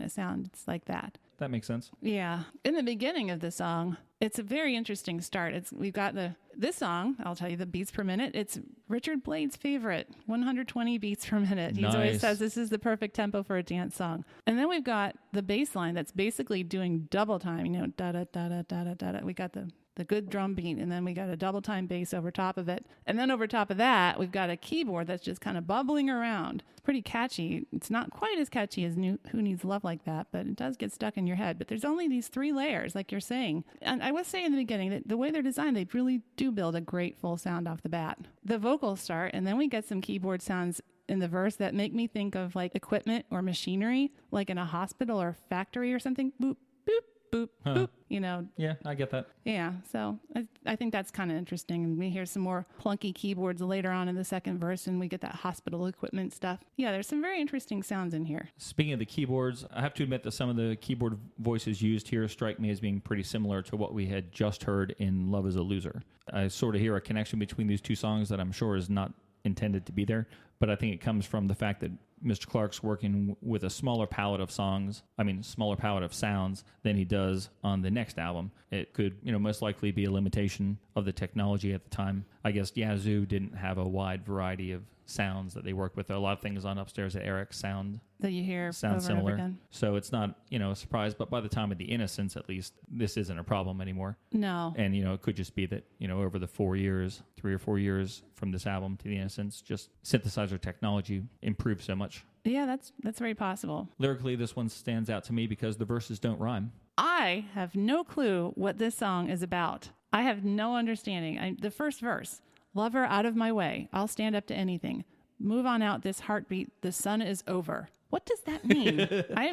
Speaker 1: of sound. It's like that.
Speaker 2: That makes sense.
Speaker 1: Yeah. In the beginning of the song, it's a very interesting start. We've got this song, I'll tell you the beats per minute. It's Richard Blade's favorite, 120 beats per minute. He always says this is the perfect tempo for a dance song. And then we've got the bass line that's basically doing double time, da da da da da da da. We got the good drum beat, and then we got a double time bass over top of it. And then over top of that, we've got a keyboard that's just kind of bubbling around. It's pretty catchy. It's not quite as catchy as Who Needs Love Like That, but it does get stuck in your head. But there's only these 3 layers, like you're saying. And I was saying in the beginning that the way they're designed, they really do build a great full sound off the bat. The vocals start, and then we get some keyboard sounds in the verse that make me think of like equipment or machinery, like in a hospital or factory or something. Boop, boop, boop, boop, you know.
Speaker 2: Yeah, I get that.
Speaker 1: Yeah, so I think that's kind of interesting. And we hear some more plunky keyboards later on in the second verse, and we get that hospital equipment stuff. Yeah, there's some very interesting sounds in here.
Speaker 2: Speaking of the keyboards, I have to admit that some of the keyboard voices used here strike me as being pretty similar to what we had just heard in Love is a Loser. I sort of hear a connection between these two songs that I'm sure is not intended to be there, but I think it comes from the fact that Mr. Clark's working with a smaller palette of sounds than he does on the next album. It could, most likely be a limitation of the technology at the time. I guess Yazoo didn't have a wide variety of sounds that they work with. A lot of things on Upstairs at Eric's sound
Speaker 1: that you hear
Speaker 2: sound
Speaker 1: over
Speaker 2: similar.
Speaker 1: And over again. So
Speaker 2: it's not, a surprise, but by the time of The Innocents, at least, this isn't a problem anymore.
Speaker 1: No.
Speaker 2: And, it could just be that, over the 3 or 4 years from this album to The Innocents, just synthesizer technology improved so much.
Speaker 1: Yeah, that's very possible.
Speaker 2: Lyrically, this one stands out to me because the verses don't rhyme.
Speaker 1: I have no clue what this song is about. I have no understanding. The first verse, love her out of my way. I'll stand up to anything. Move on out this heartbeat. The sun is over. What does that mean? I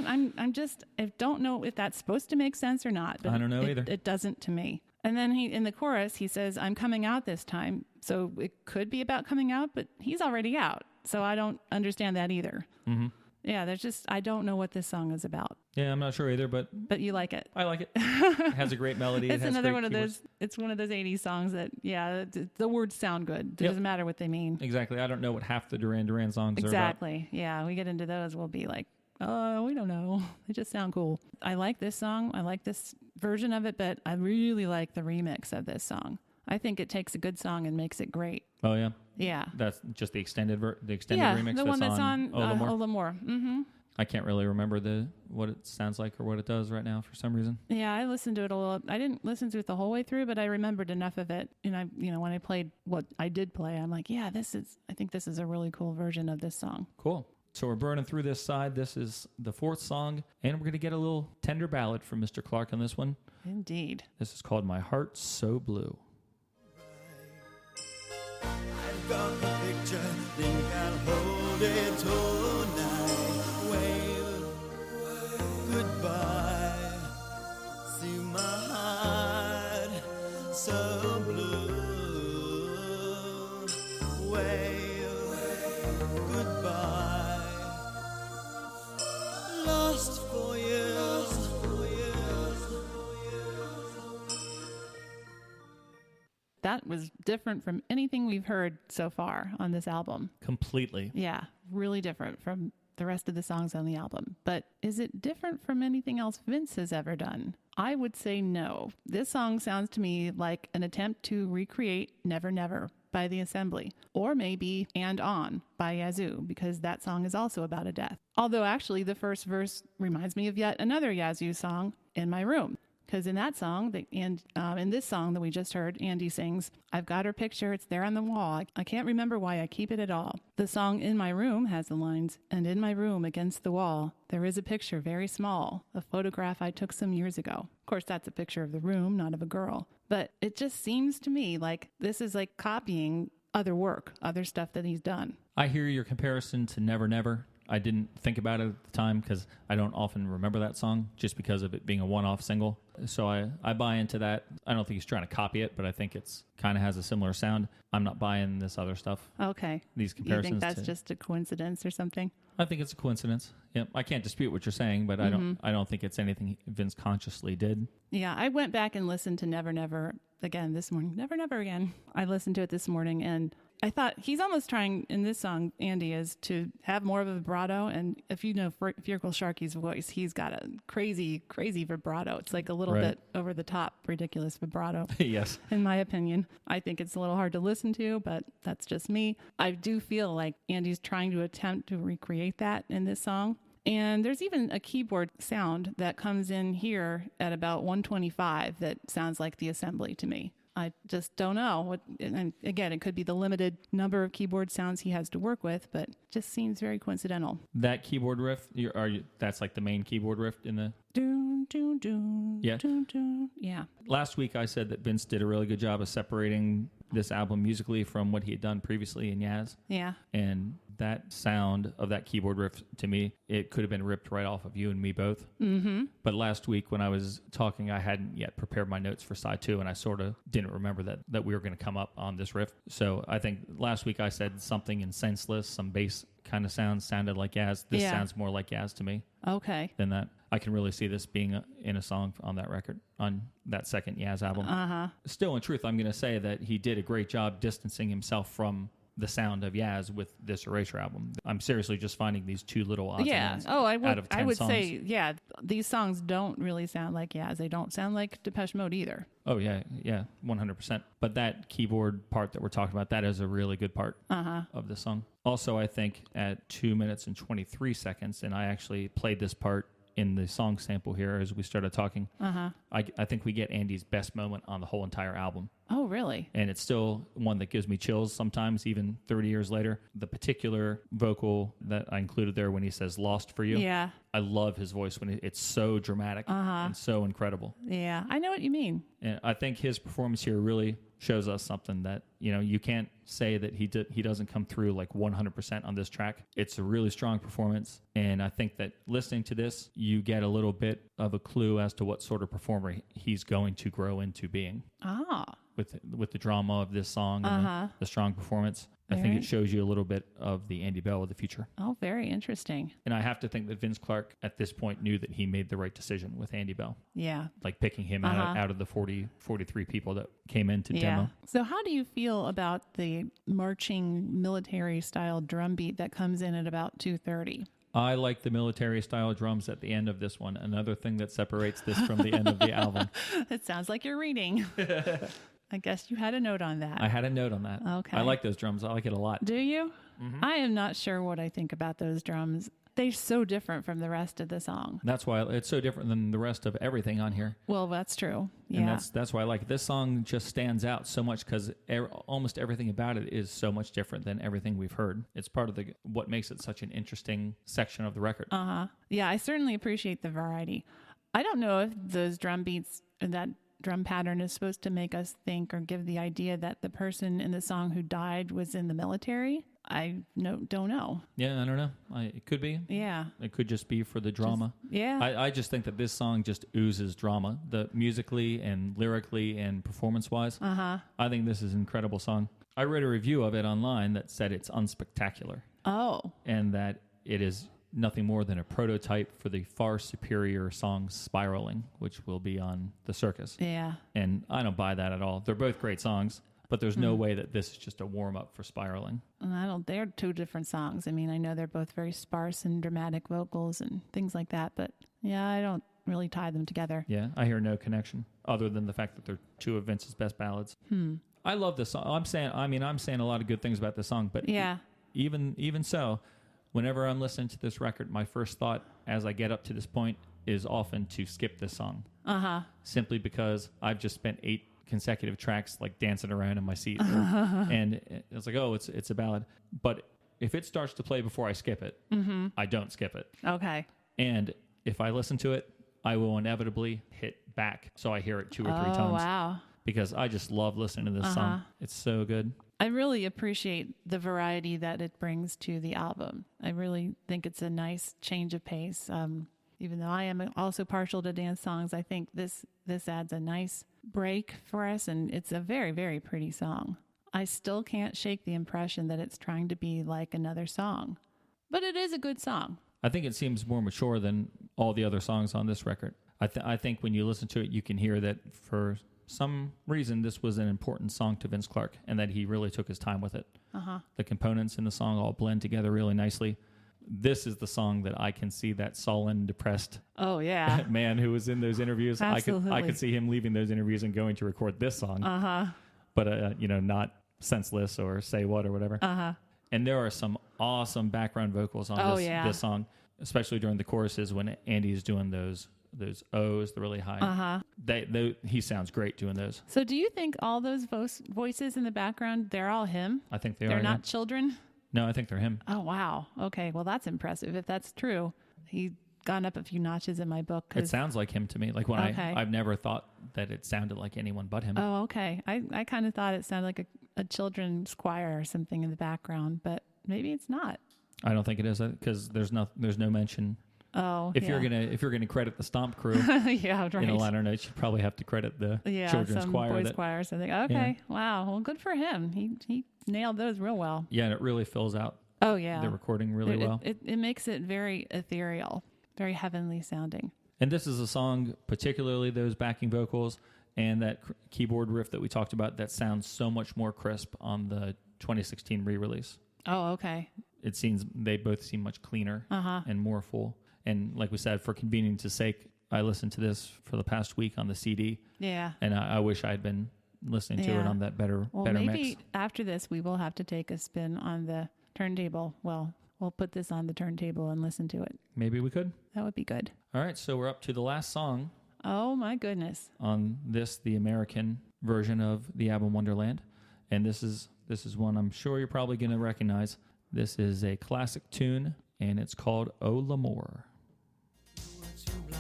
Speaker 1: don't know if that's supposed to make sense or not. But
Speaker 2: I don't know either.
Speaker 1: It doesn't to me. And then in the chorus, he says, I'm coming out this time. So it could be about coming out, but he's already out. So I don't understand that either. Mm-hmm. Yeah, I don't know what this song is about.
Speaker 2: Yeah, I'm not sure either, but
Speaker 1: you like it.
Speaker 2: I like it. It has a great melody.
Speaker 1: It's another one of those. It's one of those 80s songs that, the words sound good. It doesn't matter what they mean.
Speaker 2: Exactly. I don't know what half the Duran Duran songs are about.
Speaker 1: Exactly. Yeah, we get into those, we'll be like, oh, we don't know. They just sound cool. I like this song. I like this version of it, but I really like the remix of this song. I think it takes a good song and makes it great.
Speaker 2: Oh, yeah?
Speaker 1: Yeah.
Speaker 2: That's just the extended remix
Speaker 1: the one that's on Olamore. Mm-hmm.
Speaker 2: I can't really remember what it sounds like or what it does right now for some reason.
Speaker 1: Yeah, I listened to it a little. I didn't listen to it the whole way through, but I remembered enough of it. And when I played what I did play, I'm like, I think this is a really cool version of this song.
Speaker 2: Cool. So we're burning through this side. This is the fourth song, and we're going to get a little tender ballad from Mr. Clark on this one.
Speaker 1: Indeed.
Speaker 2: This is called My Heart's So Blue.
Speaker 4: I've got the picture, think I'll hold it tonight. Wave goodbye. See my heart so blue. Wave goodbye. Lost for years.
Speaker 1: That was different from anything we've heard so far on this album.
Speaker 2: Completely.
Speaker 1: Yeah, really different from the rest of the songs on the album. But is it different from anything else Vince has ever done? I would say no. This song sounds to me like an attempt to recreate Never Never by The Assembly, or maybe And On by Yazoo, because that song is also about a death. Although actually the first verse reminds me of yet another Yazoo song, In My Room. Because in that song, in this song that we just heard, Andy sings, I've got her picture, it's there on the wall. I can't remember why I keep it at all. The song In My Room has the lines, and in my room against the wall, there is a picture very small, a photograph I took some years ago. Of course, that's a picture of the room, not of a girl. But it just seems to me like this is like copying other work, other stuff that he's done.
Speaker 2: I hear your comparison to Never Never. I didn't think about it at the time because I don't often remember that song just because of it being a one-off single. So I buy into that. I don't think he's trying to copy it, but I think it's kind of has a similar sound. I'm not buying this other stuff.
Speaker 1: Okay.
Speaker 2: These comparisons.
Speaker 1: You think that's just a coincidence or something?
Speaker 2: I think it's a coincidence. Yeah, I can't dispute what you're saying, but I don't think it's anything Vince consciously did.
Speaker 1: Yeah, I went back and listened to Never Never again this morning. Never Never again. I listened to it this morning, and I thought he's almost trying in this song, Andy, is to have more of a vibrato. And if you know Fierkel Sharkey's voice, he's got a crazy, crazy vibrato. It's like a little bit over the top, ridiculous vibrato.
Speaker 2: Yes.
Speaker 1: In my opinion, I think it's a little hard to listen to, but that's just me. I do feel like Andy's trying to attempt to recreate that in this song. And there's even a keyboard sound that comes in here at about 125 that sounds like The Assembly to me. I just don't know. And again, it could be the limited number of keyboard sounds he has to work with, but just seems very coincidental.
Speaker 2: That keyboard riff, that's like the main keyboard riff in the...
Speaker 1: Doon, doon, doon,
Speaker 2: yeah.
Speaker 1: Doon, doon. Yeah.
Speaker 2: Last week I said that Vince did a really good job of separating this album musically from what he had done previously in Yaz.
Speaker 1: Yeah.
Speaker 2: And that sound of that keyboard riff, to me, it could have been ripped right off of You and Me Both. Mm-hmm. But last week when I was talking, I hadn't yet prepared my notes for side 2, and I sort of didn't remember that we were going to come up on this riff. So I think last week I said something in Senseless, some bass kind of sounded like Yaz. This sounds more like Yaz to me.
Speaker 1: Okay.
Speaker 2: Than that. I can really see this being in a song on that record, on that second Yaz album. Uh-huh. Still, in truth, I'm going to say that he did a great job distancing himself from the sound of Yaz with this Erasure album. I'm seriously just finding these two little odds and ends out of 10
Speaker 1: I would
Speaker 2: songs.
Speaker 1: say, these songs don't really sound like Yaz. They don't sound like Depeche Mode either.
Speaker 2: Oh, yeah, 100%. But that keyboard part that we're talking about, that is a really good part of the song. Also, I think at 2 minutes and 23 seconds, and I actually played this part in the song sample here as we started talking, I think we get Andy's best moment on the whole entire album.
Speaker 1: Oh, really?
Speaker 2: And it's still one that gives me chills sometimes, even 30 years later. The particular vocal that I included there when he says "Lost for You."
Speaker 1: Yeah.
Speaker 2: I love his voice when it's so dramatic and so incredible.
Speaker 1: Yeah, I know what you mean.
Speaker 2: And I think his performance here really shows us something that, you can't say that he doesn't come through like 100% on this track. It's a really strong performance, and I think that listening to this, you get a little bit of a clue as to what sort of performer he's going to grow into being. With the drama of this song and the strong performance. I think it shows you a little bit of the Andy Bell of the future.
Speaker 1: Oh, very interesting.
Speaker 2: And I have to think that Vince Clarke at this point knew that he made the right decision with Andy Bell.
Speaker 1: Yeah.
Speaker 2: Like picking him out of the 43 people that came into demo.
Speaker 1: So how do you feel about the marching military style drum beat that comes in at about 2:30?
Speaker 2: I like the military style drums at the end of this one. Another thing that separates this from the end of the album.
Speaker 1: It sounds like you're reading. I guess you had a note on that.
Speaker 2: I had a note on that.
Speaker 1: Okay.
Speaker 2: I like those drums. I like it a lot.
Speaker 1: Do you? Mm-hmm. I am not sure what I think about those drums. They're so different from the rest of the song.
Speaker 2: That's why it's so different than the rest of everything on here.
Speaker 1: Well, that's true. Yeah.
Speaker 2: And that's why I like it. This song just stands out so much because almost everything about it is so much different than everything we've heard. It's part of what makes it such an interesting section of the record.
Speaker 1: Yeah, I certainly appreciate the variety. I don't know if those drum beats and that drum pattern is supposed to make us think or give the idea that the person in the song who died was in the military. I don't know.
Speaker 2: Yeah, I don't know. It could be.
Speaker 1: Yeah.
Speaker 2: It could just be for the drama. I just think that this song just oozes drama, musically and lyrically and performance-wise. I think this is an incredible song. I read a review of it online that said it's unspectacular.
Speaker 1: Oh.
Speaker 2: And that it is nothing more than a prototype for the far superior song Spiraling, which will be on The Circus.
Speaker 1: Yeah.
Speaker 2: And I don't buy that at all. They're both great songs, but there's no way that this is just a warm-up for Spiraling.
Speaker 1: They're two different songs. I mean, I know they're both very sparse and dramatic vocals and things like that, but yeah, I don't really tie them together.
Speaker 2: Yeah, I hear no connection other than the fact that they're two of Vince's best ballads. I love this song. I'm saying a lot of good things about this song, but even so, whenever I'm listening to this record, my first thought as I get up to this point is often to skip this song. Simply because I've just spent 8 consecutive tracks like dancing around in my seat. And it's like, oh, it's a ballad. But if it starts to play before I skip it, I don't skip it.
Speaker 1: Okay.
Speaker 2: And if I listen to it, I will inevitably hit back so I hear it 2 or 3 times.
Speaker 1: Oh, wow.
Speaker 2: Because I just love listening to this song. It's so good.
Speaker 1: I really appreciate the variety that it brings to the album. I really think it's a nice change of pace. Even though I am also partial to dance songs, I think this adds a nice break for us, and it's a very, very pretty song. I still can't shake the impression that it's trying to be like another song, but it is a good song.
Speaker 2: I think it seems more mature than all the other songs on this record. I think when you listen to it, you can hear that for some reason this was an important song to Vince Clarke and that he really took his time with it. The components in the song all blend together really nicely. This is the song that I can see that sullen, depressed man who was in those interviews.
Speaker 1: Absolutely.
Speaker 2: I could see him leaving those interviews and going to record this song. But not Senseless or Say What or whatever. And there are some awesome background vocals on this song, especially during the choruses when Andy is doing those O's, the really high. He sounds great doing those.
Speaker 1: So do you think all those voices in the background, they're all him?
Speaker 2: I think they are.
Speaker 1: They're not children?
Speaker 2: No, I think they're him.
Speaker 1: Oh, wow. Okay, well, that's impressive. If that's true, he's gone up a few notches in my book.
Speaker 2: It sounds like him to me. Like when I've never thought that it sounded like anyone but him.
Speaker 1: Oh, okay. I kind of thought it sounded like a children's choir or something in the background, but maybe it's not.
Speaker 2: I don't think it is because there's no mention.
Speaker 1: Oh,
Speaker 2: if you're gonna credit the Stomp Crew,
Speaker 1: yeah, right.
Speaker 2: In a liner notes, you probably have to credit the children's choir,
Speaker 1: boys' choir or something. Okay, wow, well, good for him. He nailed those real well.
Speaker 2: Yeah, and it really fills out.
Speaker 1: Oh yeah,
Speaker 2: the recording really well.
Speaker 1: It makes it very ethereal, very heavenly sounding.
Speaker 2: And this is a song, particularly those backing vocals and that keyboard riff that we talked about, that sounds so much more crisp on the 2016 re-release.
Speaker 1: Oh, okay.
Speaker 2: They both seem much cleaner and more full. And like we said, for convenience's sake, I listened to this for the past week on the CD.
Speaker 1: Yeah.
Speaker 2: And I wish I had been listening to it on that better mix.
Speaker 1: Maybe after this, we will have to take a spin on the turntable. Well, we'll put this on the turntable and listen to it. Maybe we could. That would be good. All right, so we're up to the last song. Oh, my goodness. On this, the American version of the album Wonderland. And this is one I'm sure you're probably going to recognize. This is a classic tune, and it's called Oh L'Amour. Oh,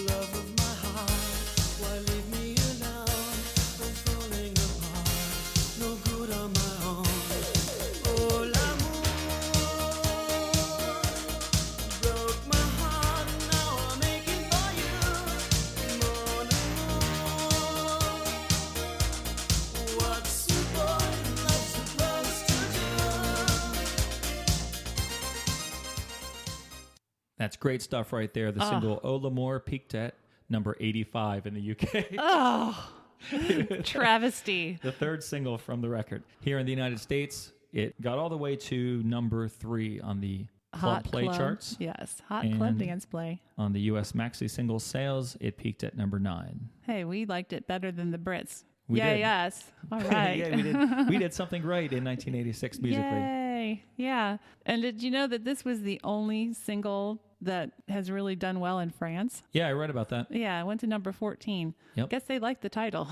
Speaker 1: love of my heart, why leave me alone? Don't throw
Speaker 2: That's great stuff right there. The single "Oh L'Amour" peaked at number 85 in the UK.
Speaker 1: Oh, travesty.
Speaker 2: The third single from the record. Here in the United States, it got all the way to number 3 on the Club Play charts.
Speaker 1: Yes, Hot Club Dance Play.
Speaker 2: On the U.S. maxi single sales, it peaked at number 9.
Speaker 1: Hey, we liked it better than the Brits.
Speaker 2: We did.
Speaker 1: Yes. All right.
Speaker 2: Yeah, we did. We did something right in 1986 musically.
Speaker 1: Yay. Yeah. And did you know that this was the only single that has really done well in France?
Speaker 2: Yeah, I read about that.
Speaker 1: Yeah, it went to number 14.
Speaker 2: Yep.
Speaker 1: Guess they liked the title.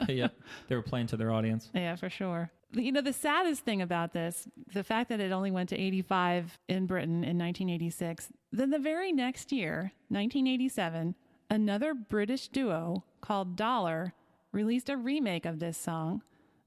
Speaker 2: Yeah, they were playing to their audience.
Speaker 1: Yeah, for sure. You know, the saddest thing about this, the fact that it only went to 85 in Britain in 1986, then the very next year, 1987, another British duo called Dollar released a remake of this song.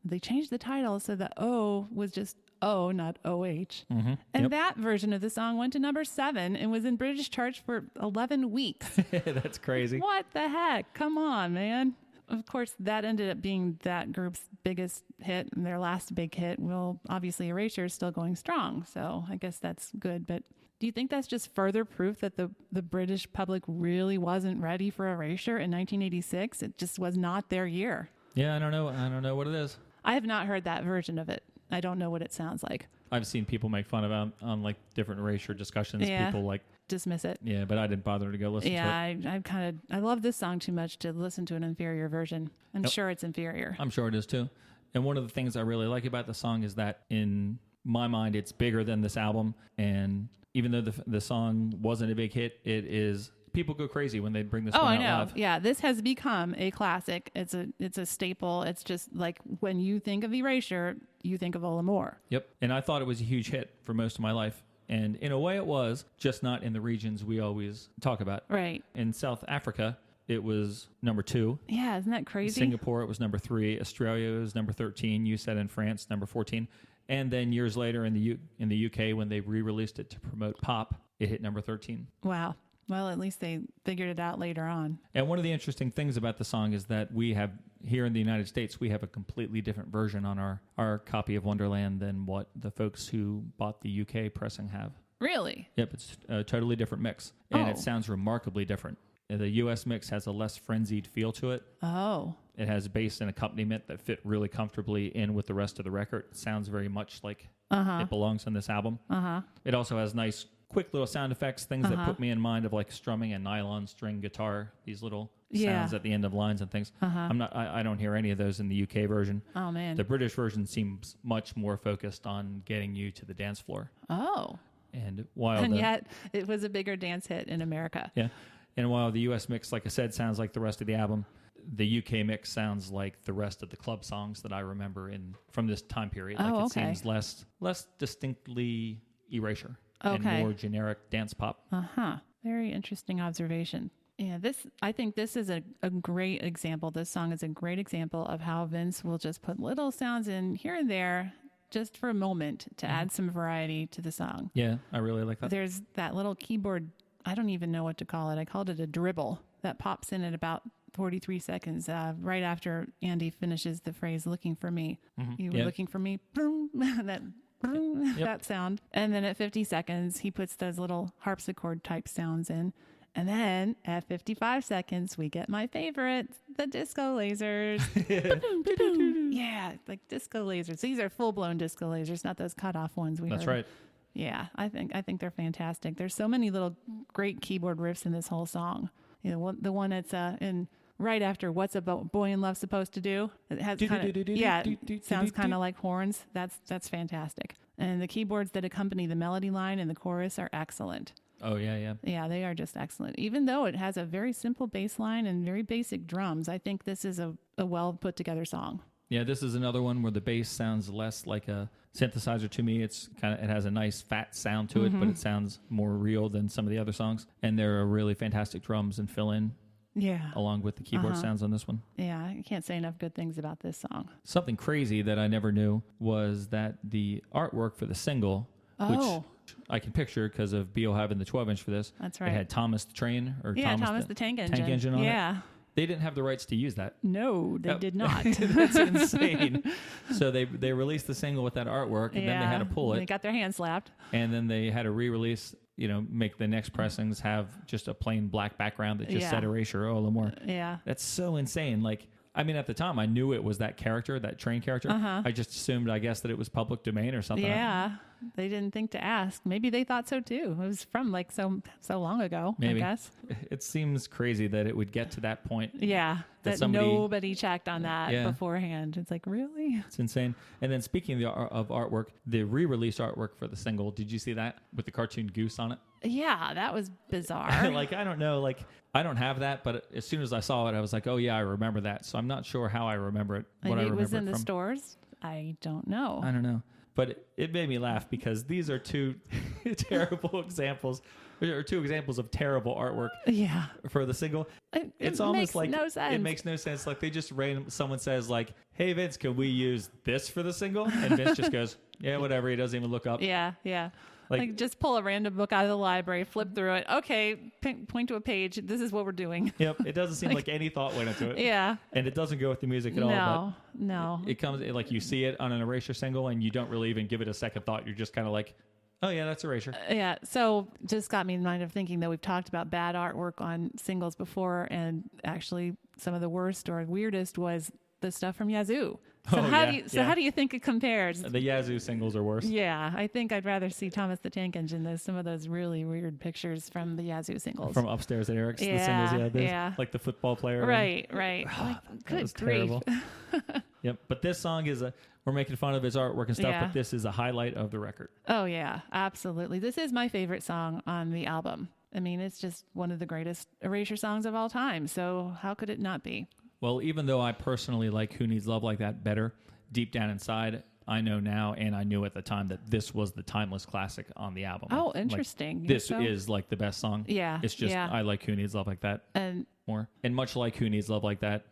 Speaker 1: They changed the title so the O was just O, not OH.
Speaker 2: Mm-hmm.
Speaker 1: And that version of the song went to number 7 and was in British charts for 11 weeks.
Speaker 2: That's crazy.
Speaker 1: What the heck? Come on, man. Of course, that ended up being that group's biggest hit and their last big hit. Well, obviously, Erasure is still going strong, so I guess that's good. But do you think that's just further proof that the British public really wasn't ready for Erasure in 1986? It just was not their year.
Speaker 2: Yeah, I don't know. I don't know what it is.
Speaker 1: I have not heard that version of it. I don't know what it sounds like.
Speaker 2: I've seen people make fun of it on like different Erasure discussions.
Speaker 1: Yeah.
Speaker 2: People like
Speaker 1: dismiss it.
Speaker 2: Yeah, but I didn't bother to go listen to it.
Speaker 1: I love this song too much to listen to an inferior version. I'm sure it's inferior.
Speaker 2: I'm sure it is too. And one of the things I really like about the song is that in my mind, it's bigger than this album. And even though the song wasn't a big hit, it is. People go crazy when they bring this one out live.
Speaker 1: Yeah, this has become a classic. It's a staple. It's just like when you think of Erasure, you think of L'Amour.
Speaker 2: Yep. And I thought it was a huge hit for most of my life. And in a way it was, just not in the regions we always talk about.
Speaker 1: Right.
Speaker 2: In South Africa, it was number 2.
Speaker 1: Yeah, isn't that crazy?
Speaker 2: Singapore, it was number 3. Australia was number 13. You said in France, number 14. And then years later in the UK, when they re-released it to promote pop, it hit number 13.
Speaker 1: Wow. Well, at least they figured it out later on.
Speaker 2: And one of the interesting things about the song is that we have, here in the United States, we have a completely different version on our copy of Wonderland than what the folks who bought the UK pressing have.
Speaker 1: Really?
Speaker 2: Yep, it's a totally different mix. And it sounds remarkably different. The US mix has a less frenzied feel to it.
Speaker 1: Oh.
Speaker 2: It has bass and accompaniment that fit really comfortably in with the rest of the record. It sounds very much like it belongs on this album. It also has nice quick little sound effects, things that put me in mind of like strumming a nylon string guitar, these little sounds at the end of lines and things. I don't hear any of those in the UK version.
Speaker 1: Oh, man.
Speaker 2: The British version seems much more focused on getting you to the dance floor.
Speaker 1: Oh.
Speaker 2: And
Speaker 1: yet it was a bigger dance hit in America.
Speaker 2: Yeah. And while the US mix, like I said, sounds like the rest of the album, the UK mix sounds like the rest of the club songs that I remember from this time period. It seems less distinctly Erasure. And more generic dance pop.
Speaker 1: Very interesting observation. Yeah, I think this is a great example. This song is a great example of how Vince will just put little sounds in here and there just for a moment to add some variety to the song.
Speaker 2: Yeah, I really like that.
Speaker 1: There's that little keyboard, I don't even know what to call it. I called it a dribble that pops in at about 43 seconds right after Andy finishes the phrase, looking for me. You were looking for me. Boom. That sound. And then at 50 seconds, he puts those little harpsichord type sounds in. And then at 55 seconds, we get my favorite, the disco lasers. Yeah, like disco lasers. These are full-blown disco lasers, not those cut-off ones we heard.
Speaker 2: That's right.
Speaker 1: Yeah, I think they're fantastic. There's so many little great keyboard riffs in this whole song. You know, the one that's in right after "What's a Boy in Love Supposed to Do?" It has sounds kind of like horns. That's fantastic. And the keyboards that accompany the melody line and the chorus are excellent.
Speaker 2: Oh yeah.
Speaker 1: Yeah, they are just excellent. Even though it has a very simple bass line and very basic drums, I think this is a well put together song.
Speaker 2: Yeah, this is another one where the bass sounds less like a synthesizer to me. It has a nice fat sound to it, but it sounds more real than some of the other songs. And there are really fantastic drums and fill in.
Speaker 1: Yeah.
Speaker 2: Along with the keyboard sounds on this one.
Speaker 1: Yeah, I can't say enough good things about this song.
Speaker 2: Something crazy that I never knew was that the artwork for the single, which I can picture because of Beale having the 12-inch for this.
Speaker 1: That's right.
Speaker 2: It had Thomas the Train
Speaker 1: Thomas the Tank Engine.
Speaker 2: on it.
Speaker 1: Yeah.
Speaker 2: They didn't have the rights to use that.
Speaker 1: No, they did not.
Speaker 2: That's insane. So they released the single with that artwork, and then they had to pull it.
Speaker 1: They got their hand slapped.
Speaker 2: And then they had to re-release make the next pressings have just a plain black background that just
Speaker 1: Yeah.
Speaker 2: said Erasure, oh, L'Amour.
Speaker 1: Yeah.
Speaker 2: That's so insane. Like, I mean, at the time, I knew it was that character, that train character. I just assumed, I guess, that it was public domain or something.
Speaker 1: Yeah. They didn't think to ask. Maybe they thought so too. It was from like so long ago,
Speaker 2: Maybe.
Speaker 1: I guess.
Speaker 2: It seems crazy that it would get to that point.
Speaker 1: Yeah. That
Speaker 2: somebody-
Speaker 1: nobody checked on that
Speaker 2: Yeah.
Speaker 1: beforehand. It's like, really?
Speaker 2: It's insane. And then speaking of artwork, the re-release artwork for the single, did you see that with the cartoon goose on it?
Speaker 1: Yeah, that was bizarre.
Speaker 2: Like, I don't know. Like, I don't have that, but as soon as I saw it, I was like, oh, yeah, I remember that. So I'm not sure how I remember it. What
Speaker 1: Maybe
Speaker 2: I
Speaker 1: it
Speaker 2: remember
Speaker 1: was in
Speaker 2: it
Speaker 1: the
Speaker 2: from.
Speaker 1: stores. I don't know.
Speaker 2: I don't know. But it made me laugh because these are two terrible examples, or two examples of terrible artwork
Speaker 1: Yeah.
Speaker 2: for the single.
Speaker 1: It
Speaker 2: It's almost
Speaker 1: makes
Speaker 2: like
Speaker 1: no sense.
Speaker 2: it makes no sense. Like they just someone says like, "Hey Vince, can we use this for the single?" And Vince just goes, "Yeah, whatever." He doesn't even look up.
Speaker 1: Yeah, yeah.
Speaker 2: Like-
Speaker 1: Like just pull a random book out of the library, flip through it. Okay, point to a page. This is what we're doing.
Speaker 2: Yep. It doesn't seem like any thought went into it.
Speaker 1: Yeah.
Speaker 2: And it doesn't go with the music at all.
Speaker 1: No, no.
Speaker 2: But it comes like you see it on an Erasure single, and you don't really even give it a second thought. You're just kind of like, "Oh yeah, that's Erasure."
Speaker 1: Yeah, so just got me in mind of thinking that we've talked about bad artwork on singles before, and actually some of the worst or weirdest was the stuff from Yazoo. So
Speaker 2: Oh,
Speaker 1: how
Speaker 2: yeah,
Speaker 1: do you
Speaker 2: yeah.
Speaker 1: how do you think it compares?
Speaker 2: The Yazoo singles are worse.
Speaker 1: Yeah, I think I'd rather see Thomas the Tank Engine than some of those really weird pictures from the Yazoo singles.
Speaker 2: From Upstairs at Eric's, the
Speaker 1: Yeah,
Speaker 2: singles, there's,
Speaker 1: yeah.
Speaker 2: like the football player.
Speaker 1: Right. Like,
Speaker 2: That
Speaker 1: good
Speaker 2: was
Speaker 1: grief.
Speaker 2: terrible. Yep. But this song is we're making fun of his artwork and stuff,
Speaker 1: Yeah.
Speaker 2: but this is a highlight of the record.
Speaker 1: Oh yeah, absolutely. This is my favorite song on the album. I mean, it's just one of the greatest Erasure songs of all time. So how could it not be?
Speaker 2: Well, even though I personally like Who Needs Love Like That better, deep down inside, I know now, and I knew at the time, that this was the timeless classic on the album.
Speaker 1: Oh,
Speaker 2: Like,
Speaker 1: interesting.
Speaker 2: this
Speaker 1: So-
Speaker 2: is like the best song.
Speaker 1: Yeah,
Speaker 2: It's just,
Speaker 1: yeah.
Speaker 2: I like Who Needs Love Like That
Speaker 1: And
Speaker 2: more. And much like Who Needs Love Like That,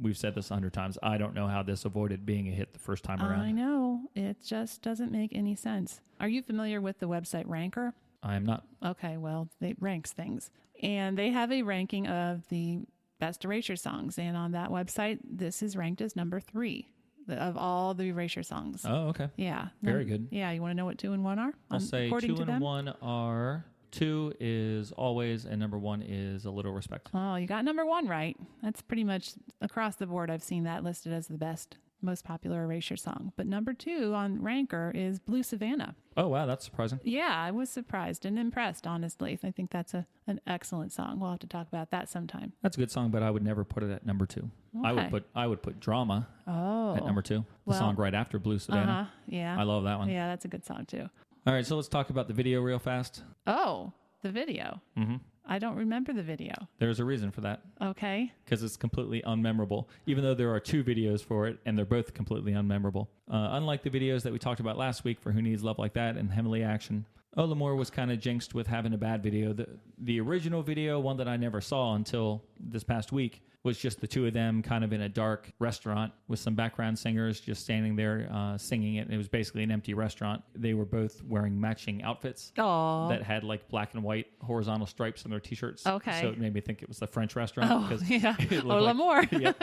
Speaker 2: we've said this 100 times, I don't know how this avoided being a hit the first time around.
Speaker 1: I know, it just doesn't make any sense. Are you familiar with the website Ranker?
Speaker 2: I am not.
Speaker 1: Okay, well, it ranks things. And they have a ranking of the best Erasure songs. And on that website, this is ranked as number 3 of all the Erasure songs.
Speaker 2: Oh, okay.
Speaker 1: Yeah.
Speaker 2: Very good.
Speaker 1: Yeah, you want to know what 2 and 1 are?
Speaker 2: I'll say
Speaker 1: according
Speaker 2: 2
Speaker 1: to
Speaker 2: and
Speaker 1: them?
Speaker 2: 1 are, 2 is Always, and number 1 is A Little Respect.
Speaker 1: Oh, you got number 1 right. That's pretty much across the board. I've seen that listed as the best, most popular Erasure song. But number 2 on Ranker is Blue Savannah.
Speaker 2: Oh, wow, that's surprising.
Speaker 1: Yeah, I was surprised and impressed, honestly. I think that's an excellent song. We'll have to talk about that sometime.
Speaker 2: That's a good song, but I would never put it at number 2.
Speaker 1: Okay.
Speaker 2: I would put Drama
Speaker 1: Oh.
Speaker 2: at number 2. The
Speaker 1: Well,
Speaker 2: song right after Blue Savannah.
Speaker 1: Uh-huh. Yeah.
Speaker 2: I love that one.
Speaker 1: Yeah, that's a good song, too.
Speaker 2: All right, so let's talk about the video real fast.
Speaker 1: Oh, the video.
Speaker 2: Mm-hmm.
Speaker 1: I don't remember the video.
Speaker 2: There's a reason for that,
Speaker 1: Okay.
Speaker 2: because it's completely unmemorable, even though there are 2 videos for it, and they're both completely unmemorable. Unlike the videos that we talked about last week for Who Needs Love Like That and Heavenly Action, Oh, L'Amour was kind of jinxed with having a bad video. The original video, one that I never saw until this past week, was just the 2 of them kind of in a dark restaurant with some background singers just standing there singing it. And it was basically an empty restaurant. They were both wearing matching outfits
Speaker 1: Oh.
Speaker 2: that had like black and white horizontal stripes on their t-shirts.
Speaker 1: Okay.
Speaker 2: So it made me think it was the French restaurant.
Speaker 1: Oh,
Speaker 2: because
Speaker 1: yeah.
Speaker 2: it looked
Speaker 1: Oh,
Speaker 2: like-
Speaker 1: L'Amour.
Speaker 2: Yep.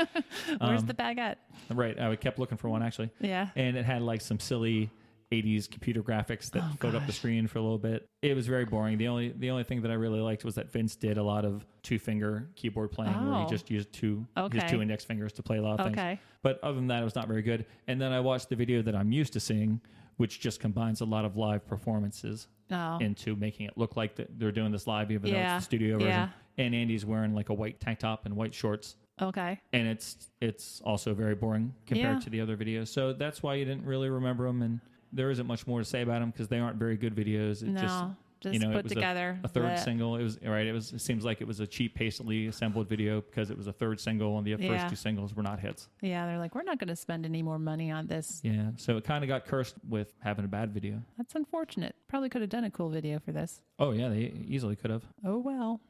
Speaker 1: Where's the baguette?
Speaker 2: Right. I kept looking for one actually.
Speaker 1: Yeah.
Speaker 2: And it had like some silly 80s computer graphics that float up the
Speaker 1: gosh.
Speaker 2: screen for a little bit. It was very boring. The only thing that I really liked was that Vince did a lot of 2-finger keyboard playing where he
Speaker 1: Oh.
Speaker 2: just used his
Speaker 1: Okay.
Speaker 2: 2 index fingers to play a lot of things.
Speaker 1: Okay.
Speaker 2: But other than that, it was not very good. And then I watched the video that I'm used to seeing, which just combines a lot of live performances
Speaker 1: Oh.
Speaker 2: into making it look like that they're doing this live, even though
Speaker 1: Yeah.
Speaker 2: it's the studio version.
Speaker 1: Yeah.
Speaker 2: And Andy's wearing like a white tank top and white shorts.
Speaker 1: Okay.
Speaker 2: And it's also very boring compared
Speaker 1: Yeah.
Speaker 2: to the other videos. So that's why you didn't really remember them. And there isn't much more to say about them because they aren't very good videos. It
Speaker 1: No. Just
Speaker 2: it
Speaker 1: put
Speaker 2: was
Speaker 1: together.
Speaker 2: a third
Speaker 1: bleh.
Speaker 2: single. It was right. It seems like it was a cheap, hastily assembled video because it was a third single, and the
Speaker 1: Yeah.
Speaker 2: first 2 singles were not hits.
Speaker 1: Yeah, they're like, we're not going to spend any more money on this.
Speaker 2: Yeah, so it kind of got cursed with having a bad video.
Speaker 1: That's unfortunate. Probably could have done a cool video for this.
Speaker 2: Oh yeah, they easily could have.
Speaker 1: Oh, well.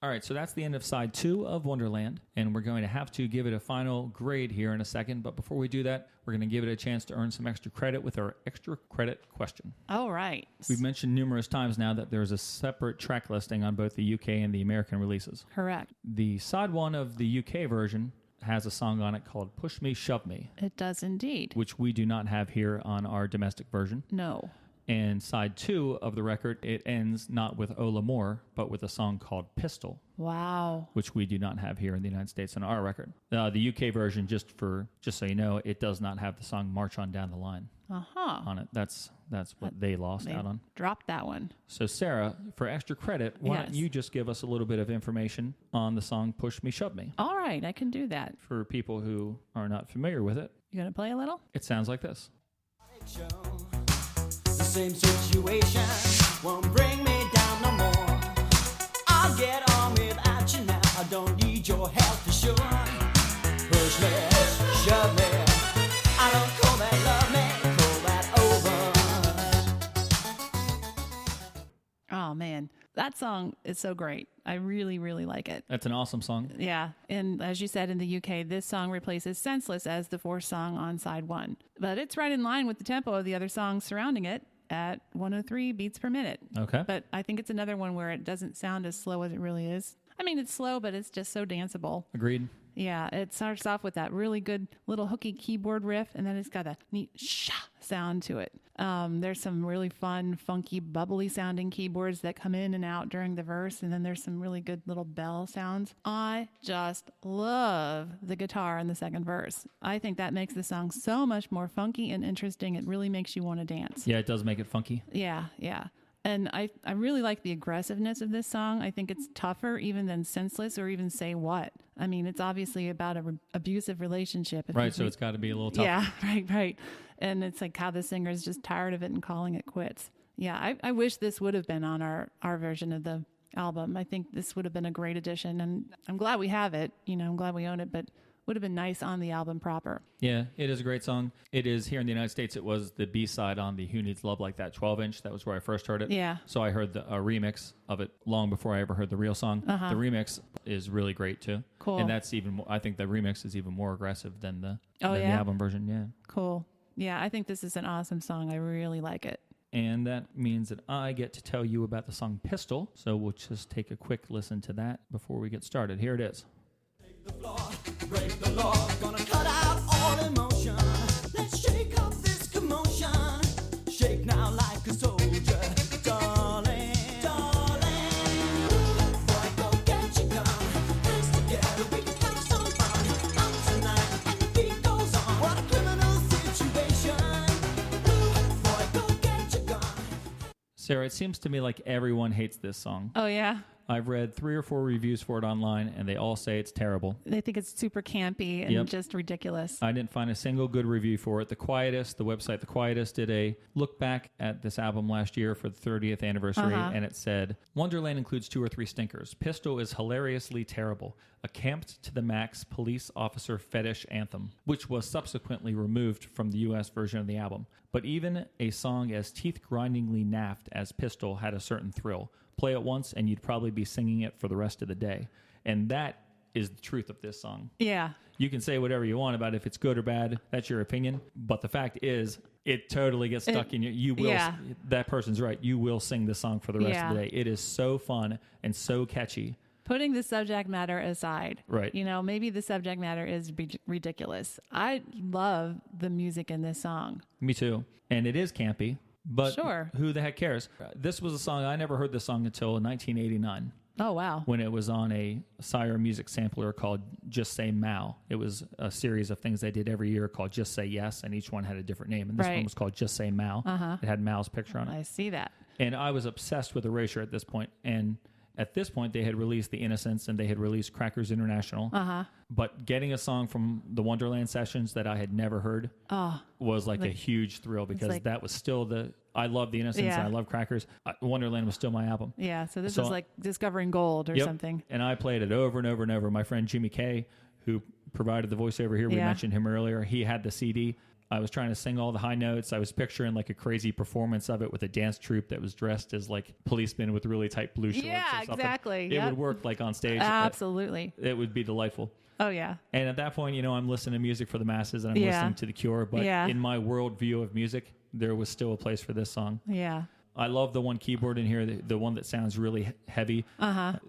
Speaker 2: All right, so that's the end of side 2 of Wonderland, and we're going to have to give it a final grade here in a second. But before we do that, we're going to give it a chance to earn some extra credit with our extra credit question.
Speaker 1: All right.
Speaker 2: We've mentioned numerous times now that there's a separate track listing on both the UK and the American releases.
Speaker 1: Correct.
Speaker 2: The side 1 of the UK version has a song on it called Push Me, Shove Me,
Speaker 1: It does indeed.
Speaker 2: which we do not have here on our domestic version.
Speaker 1: No.
Speaker 2: And side 2 of the record, it ends not with Ola Moore, but with a song called Pistol.
Speaker 1: Wow.
Speaker 2: Which we do not have here in the United States on our record. The UK version, just so you know, it does not have the song March On Down the Line on it. That's what they lost out on.
Speaker 1: Dropped that one.
Speaker 2: So Sarah, for extra credit, why don't you just give us a little bit of information on the song Push Me, Shove Me?
Speaker 1: All right, I can do that.
Speaker 2: For people who are not familiar with it.
Speaker 1: You going to play a little?
Speaker 2: It sounds like this.
Speaker 4: The same situation won't bring me down no more. I'll get on without you now. I don't need your help for sure. Push me, shove me. I don't call that love me, call that over.
Speaker 1: Oh, man. That song is so great. I really, really like it.
Speaker 2: That's an awesome song.
Speaker 1: Yeah. And as you said, in the UK, this song replaces Senseless as the fourth song on side 1. But it's right in line with the tempo of the other songs surrounding it at 103 beats per minute.
Speaker 2: Okay.
Speaker 1: But I think it's another one where it doesn't sound as slow as it really is. I mean, it's slow, but it's just so danceable.
Speaker 2: Agreed.
Speaker 1: Yeah, it starts off with that really good little hooky keyboard riff, and then it's got a neat sha sound to it. There's some really fun, funky, bubbly sounding keyboards that come in and out during the verse, and then there's some really good little bell sounds. I just love the guitar in the second verse. I think that makes the song so much more funky and interesting. It really makes you want to dance.
Speaker 2: Yeah, it does make it funky.
Speaker 1: Yeah. And I really like the aggressiveness of this song. I think it's tougher even than Senseless or even Say What. I mean, it's obviously about an abusive relationship.
Speaker 2: Right, so it's got to be a little tougher.
Speaker 1: Yeah, right. And it's like how the singer is just tired of it and calling it quits. Yeah, I wish this would have been on our version of the album. I think this would have been a great addition, and I'm glad we have it. I'm glad we own it, but would have been nice on the album proper.
Speaker 2: Yeah, it is a great song. It is here in the United States. It was the B-side on the Who Needs Love Like That 12-inch. That was where I first heard it.
Speaker 1: Yeah.
Speaker 2: So I heard a remix of it long before I ever heard the real song.
Speaker 1: Uh-huh.
Speaker 2: The remix is really great too.
Speaker 1: Cool.
Speaker 2: And that's even more, I think the remix is even more aggressive than the
Speaker 1: yeah?
Speaker 2: album version. Yeah.
Speaker 1: Cool. Yeah, I think this is an awesome song. I really like it.
Speaker 2: And that means that I get to tell you about the song Pistol. So we'll just take a quick listen to that before we get started. Here it is.
Speaker 4: The floor, break the law, gonna cut out all emotion. Let's shake up this commotion. Shake now like a soldier, darling, darling. Boy, go get your gun. Hands together, we can have some fun. Out tonight, and the beat goes on. What a criminal situation. Boy, go get your gun.
Speaker 2: Sarah, it seems to me like everyone hates this song.
Speaker 1: Oh, yeah?
Speaker 2: I've read 3 or 4 reviews for it online, and they all say it's terrible.
Speaker 1: They think it's super campy and just ridiculous.
Speaker 2: I didn't find a single good review for it. The website The Quietest, did a look back at this album last year for the 30th anniversary, and it said, Wonderland includes 2 or 3 stinkers. Pistol is hilariously terrible. A camped to the max police officer fetish anthem, which was subsequently removed from the U.S. version of the album. But even a song as teeth-grindingly naffed as Pistol had a certain thrill. Play it once, and you'd probably be singing it for the rest of the day. And that is the truth of this song.
Speaker 1: Yeah.
Speaker 2: You can say whatever you want about if it's good or bad. That's your opinion. But the fact is, it totally gets stuck in you. You will.
Speaker 1: Yeah.
Speaker 2: That person's right. You will sing the song for the rest of the day. It is so fun and so catchy.
Speaker 1: Putting the subject matter aside,
Speaker 2: right?
Speaker 1: Maybe the subject matter is ridiculous. I love the music in this song.
Speaker 2: Me too. And it is campy. But
Speaker 1: sure.
Speaker 2: Who the heck cares? This was a song, I never heard this song until 1989.
Speaker 1: Oh, wow.
Speaker 2: When it was on a Sire music sampler called Just Say Mal. It was a series of things they did every year called Just Say Yes, and each one had a different name. And this one was called Just Say Mal. It had Mal's picture on it.
Speaker 1: I see that.
Speaker 2: And I was obsessed with Erasure at this point. And at this point, they had released The Innocents and they had released Crackers International. But getting a song from the Wonderland sessions that I had never heard was like a huge thrill because that was still I love The Innocents and I love Crackers. Wonderland was still my album.
Speaker 1: Yeah, so this is like discovering gold or something.
Speaker 2: And I played it over and over and over. My friend Jimmy Kay, who provided the voiceover here, we mentioned him earlier, he had the CD. I was trying to sing all the high notes. I was picturing like a crazy performance of it with a dance troupe that was dressed as like policemen with really tight blue shorts.
Speaker 1: Yeah,
Speaker 2: or something.
Speaker 1: exactly.
Speaker 2: It would work like on stage.
Speaker 1: Absolutely.
Speaker 2: It would be delightful.
Speaker 1: Oh, yeah.
Speaker 2: And at that point, I'm listening to music for the masses and I'm listening to The Cure. But in my worldview of music, there was still a place for this song.
Speaker 1: Yeah.
Speaker 2: I love the one keyboard in here, the one that sounds really heavy.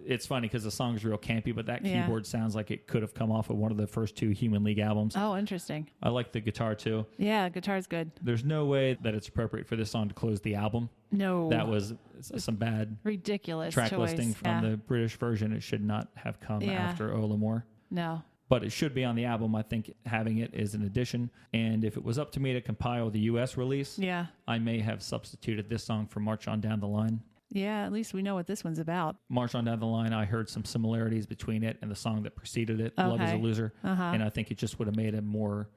Speaker 2: It's funny because the song's real campy, but that keyboard sounds like it could have come off of one of the first 2 Human League albums.
Speaker 1: Oh, interesting.
Speaker 2: I like the guitar too.
Speaker 1: Yeah, guitar's good.
Speaker 2: There's no way that it's appropriate for this song to close the album.
Speaker 1: No.
Speaker 2: That was some bad
Speaker 1: ridiculous
Speaker 2: track
Speaker 1: choice.
Speaker 2: listing from the British version. It should not have come after Olamore.
Speaker 1: No.
Speaker 2: But it should be on the album. I think having it is an addition. And if it was up to me to compile the U.S. release, I may have substituted this song for March On Down the Line.
Speaker 1: Yeah, at least we know what this one's about.
Speaker 2: March On Down the Line, I heard some similarities between it and the song that preceded it, Love is a Loser. And I think it just would have made a more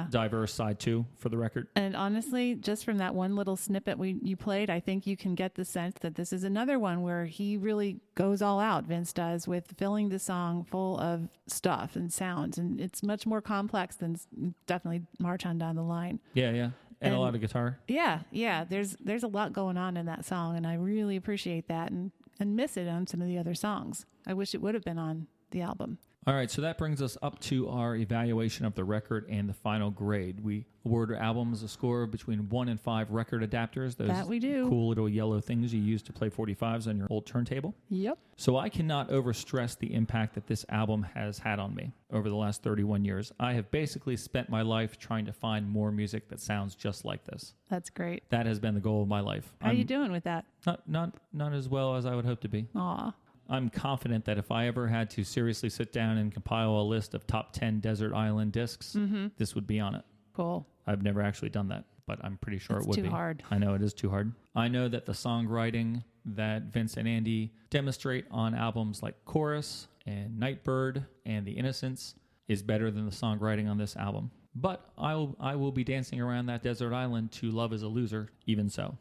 Speaker 2: diverse side too for the record.
Speaker 1: And honestly, just from that one little snippet you played, I think you can get the sense that this is another one where he really goes all out, Vince does, with filling the song full of stuff and sounds. And it's much more complex than definitely March On Down the Line.
Speaker 2: Yeah. And a lot of guitar.
Speaker 1: Yeah. There's a lot going on in that song, and I really appreciate that and miss it on some of the other songs. I wish it would have been on the album.
Speaker 2: All right, so that brings us up to our evaluation of the record and the final grade. We award albums a score between 1 and 5 record adapters. Those
Speaker 1: that we do.
Speaker 2: Cool little yellow things you use to play 45s on your old turntable.
Speaker 1: Yep.
Speaker 2: So I cannot overstress the impact that this album has had on me over the last 31 years. I have basically spent my life trying to find more music that sounds just like this.
Speaker 1: That's great.
Speaker 2: That has been the goal of my life.
Speaker 1: How are you doing with that?
Speaker 2: Not as well as I would hope to be.
Speaker 1: Aw.
Speaker 2: I'm confident that if I ever had to seriously sit down and compile a list of top 10 desert island discs, this would be on it.
Speaker 1: Cool.
Speaker 2: I've never actually done that, but I'm pretty sure it would be.
Speaker 1: It's too hard.
Speaker 2: I know it is too hard. I know that the songwriting that Vince and Andy demonstrate on albums like Chorus and Nightbird and The Innocents is better than the songwriting on this album. But I will be dancing around that desert island to Love is a Loser, even so.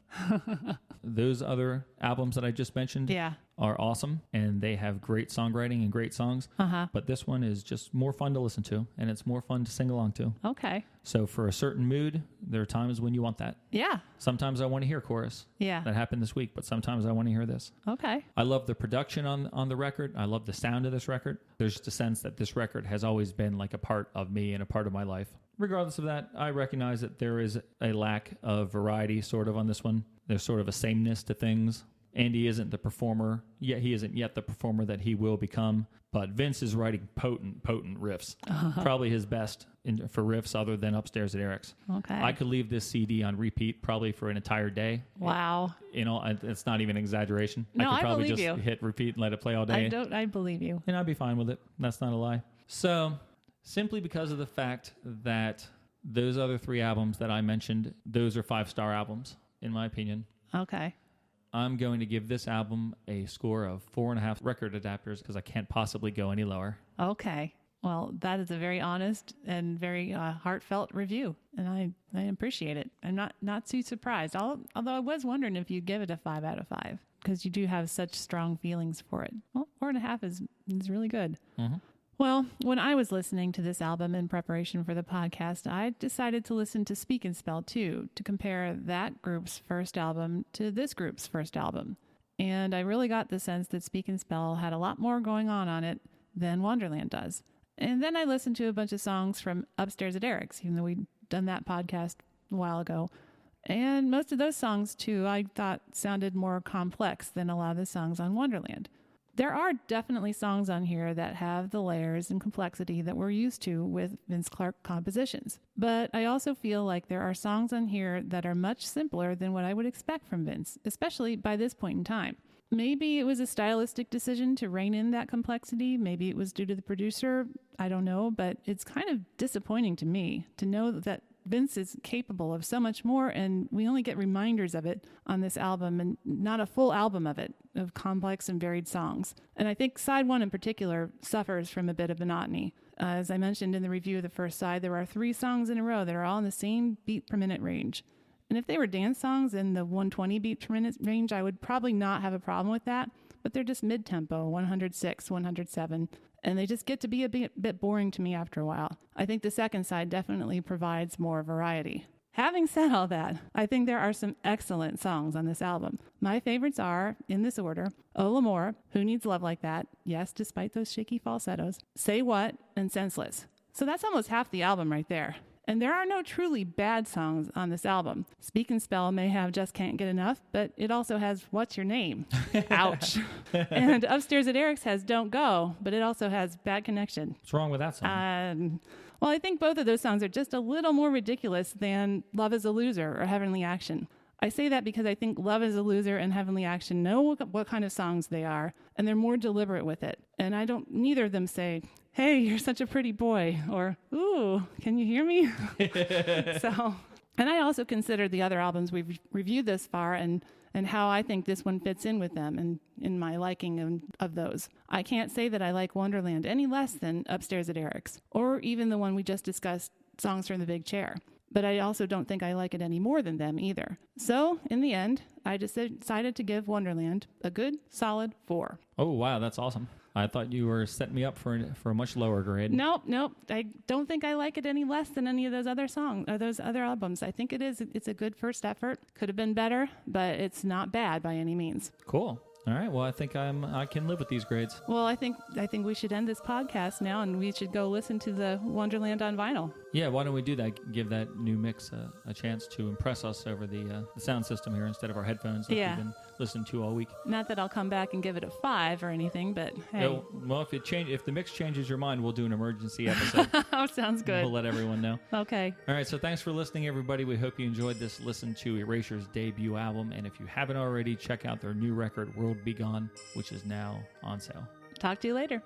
Speaker 2: Those other albums that I just mentioned are awesome, and they have great songwriting and great songs. But this one is just more fun to listen to, and it's more fun to sing along to.
Speaker 1: Okay.
Speaker 2: So for a certain mood, there are times when you want that.
Speaker 1: Yeah.
Speaker 2: Sometimes I want to hear Chorus.
Speaker 1: Yeah.
Speaker 2: That happened this week, but sometimes I want to hear this.
Speaker 1: Okay.
Speaker 2: I love the production on the record. I love the sound of this record. There's just a sense that this record has always been like a part of me and a part of my life. Regardless of that, I recognize that there is a lack of variety sort of on this one. There's sort of a sameness to things. Andy isn't the performer, yet he isn't yet the performer that he will become. But Vince is writing potent riffs. Probably his best for riffs other than Upstairs at Eric's.
Speaker 1: Okay.
Speaker 2: I could leave this CD on repeat probably for an entire day.
Speaker 1: Wow.
Speaker 2: It's not even an exaggeration.
Speaker 1: No,
Speaker 2: I could probably
Speaker 1: believe
Speaker 2: just
Speaker 1: you.
Speaker 2: hit repeat and let it play all day.
Speaker 1: I believe you.
Speaker 2: And I'd be fine with it. That's not a lie. So, simply because of the fact that those other 3 albums that I mentioned, those are 5-star albums, in my opinion.
Speaker 1: Okay.
Speaker 2: I'm going to give this album a score of 4.5 record adapters because I can't possibly go any lower.
Speaker 1: Okay. Well, that is a very honest and very heartfelt review, and I appreciate it. I'm not too surprised, although I was wondering if you'd give it a 5 out of 5 because you do have such strong feelings for it. Well, 4.5 is really good. Mm-hmm. Well, when I was listening to this album in preparation for the podcast, I decided to listen to Speak and Spell too, to compare that group's first album to this group's first album. And I really got the sense that Speak and Spell had a lot more going on it than Wonderland does. And then I listened to a bunch of songs from Upstairs at Eric's, even though we'd done that podcast a while ago. And most of those songs, too, I thought sounded more complex than a lot of the songs on Wonderland. There are definitely songs on here that have the layers and complexity that we're used to with Vince Clarke compositions. But I also feel like there are songs on here that are much simpler than what I would expect from Vince, especially by this point in time. Maybe it was a stylistic decision to rein in that complexity. Maybe it was due to the producer. I don't know, but it's kind of disappointing to me to know that Vince is capable of so much more, and we only get reminders of it on this album and not a full album of it, of complex and varied songs. And I think side 1 in particular suffers from a bit of monotony. As I mentioned in the review of the first side, there are 3 songs in a row that are all in the same beat per minute range. And if they were dance songs in the 120 beat per minute range, I would probably not have a problem with that. But they're just mid-tempo, 106, 107. And they just get to be a bit boring to me after a while. I think the second side definitely provides more variety. Having said all that, I think there are some excellent songs on this album. My favorites are, in this order, Olamore, Who Needs Love Like That? Yes, despite those shaky falsettos. Say What? And Senseless. So that's almost half the album right there. And there are no truly bad songs on this album. Speak and Spell may have Just Can't Get Enough, but it also has What's Your Name? Ouch. And Upstairs at Eric's has Don't Go, but it also has Bad Connection.
Speaker 2: What's wrong with that song?
Speaker 1: Well, I think both of those songs are just a little more ridiculous than Love is a Loser or Heavenly Action. I say that because I think Love is a Loser and Heavenly Action know what kind of songs they are, and they're more deliberate with it. And neither of them say, hey, you're such a pretty boy, or, ooh, can you hear me? And I also consider the other albums we've reviewed this far and how I think this one fits in with them and in my liking of those. I can't say that I like Wonderland any less than Upstairs at Eric's, or even the one we just discussed, Songs from the Big Chair. But I also don't think I like it any more than them either. So, in the end, I just decided to give Wonderland a good, solid 4.
Speaker 2: Oh, wow, that's awesome. I thought you were setting me up for a much lower grade.
Speaker 1: Nope. I don't think I like it any less than any of those other songs or those other albums. I think it's a good first effort. Could have been better, but it's not bad by any means.
Speaker 2: Cool. All right. Well, I think I can live with these grades.
Speaker 1: Well, I think we should end this podcast now, and we should go listen to the Wonderland on vinyl.
Speaker 2: Yeah. Why don't we do that? Give that new mix a chance to impress us over the sound system here instead of our headphones that we've been listening to all week.
Speaker 1: Not that I'll come back and give it a 5 or anything, but hey.
Speaker 2: Well, if the mix changes your mind, we'll do an emergency episode.
Speaker 1: Oh, sounds good.
Speaker 2: We'll let everyone know.
Speaker 1: Okay.
Speaker 2: All right. So thanks for listening, everybody. We hope you enjoyed this listen to Erasure's debut album, and if you haven't already, check out their new record, World Be Gone, which is now on sale.
Speaker 1: Talk to you later.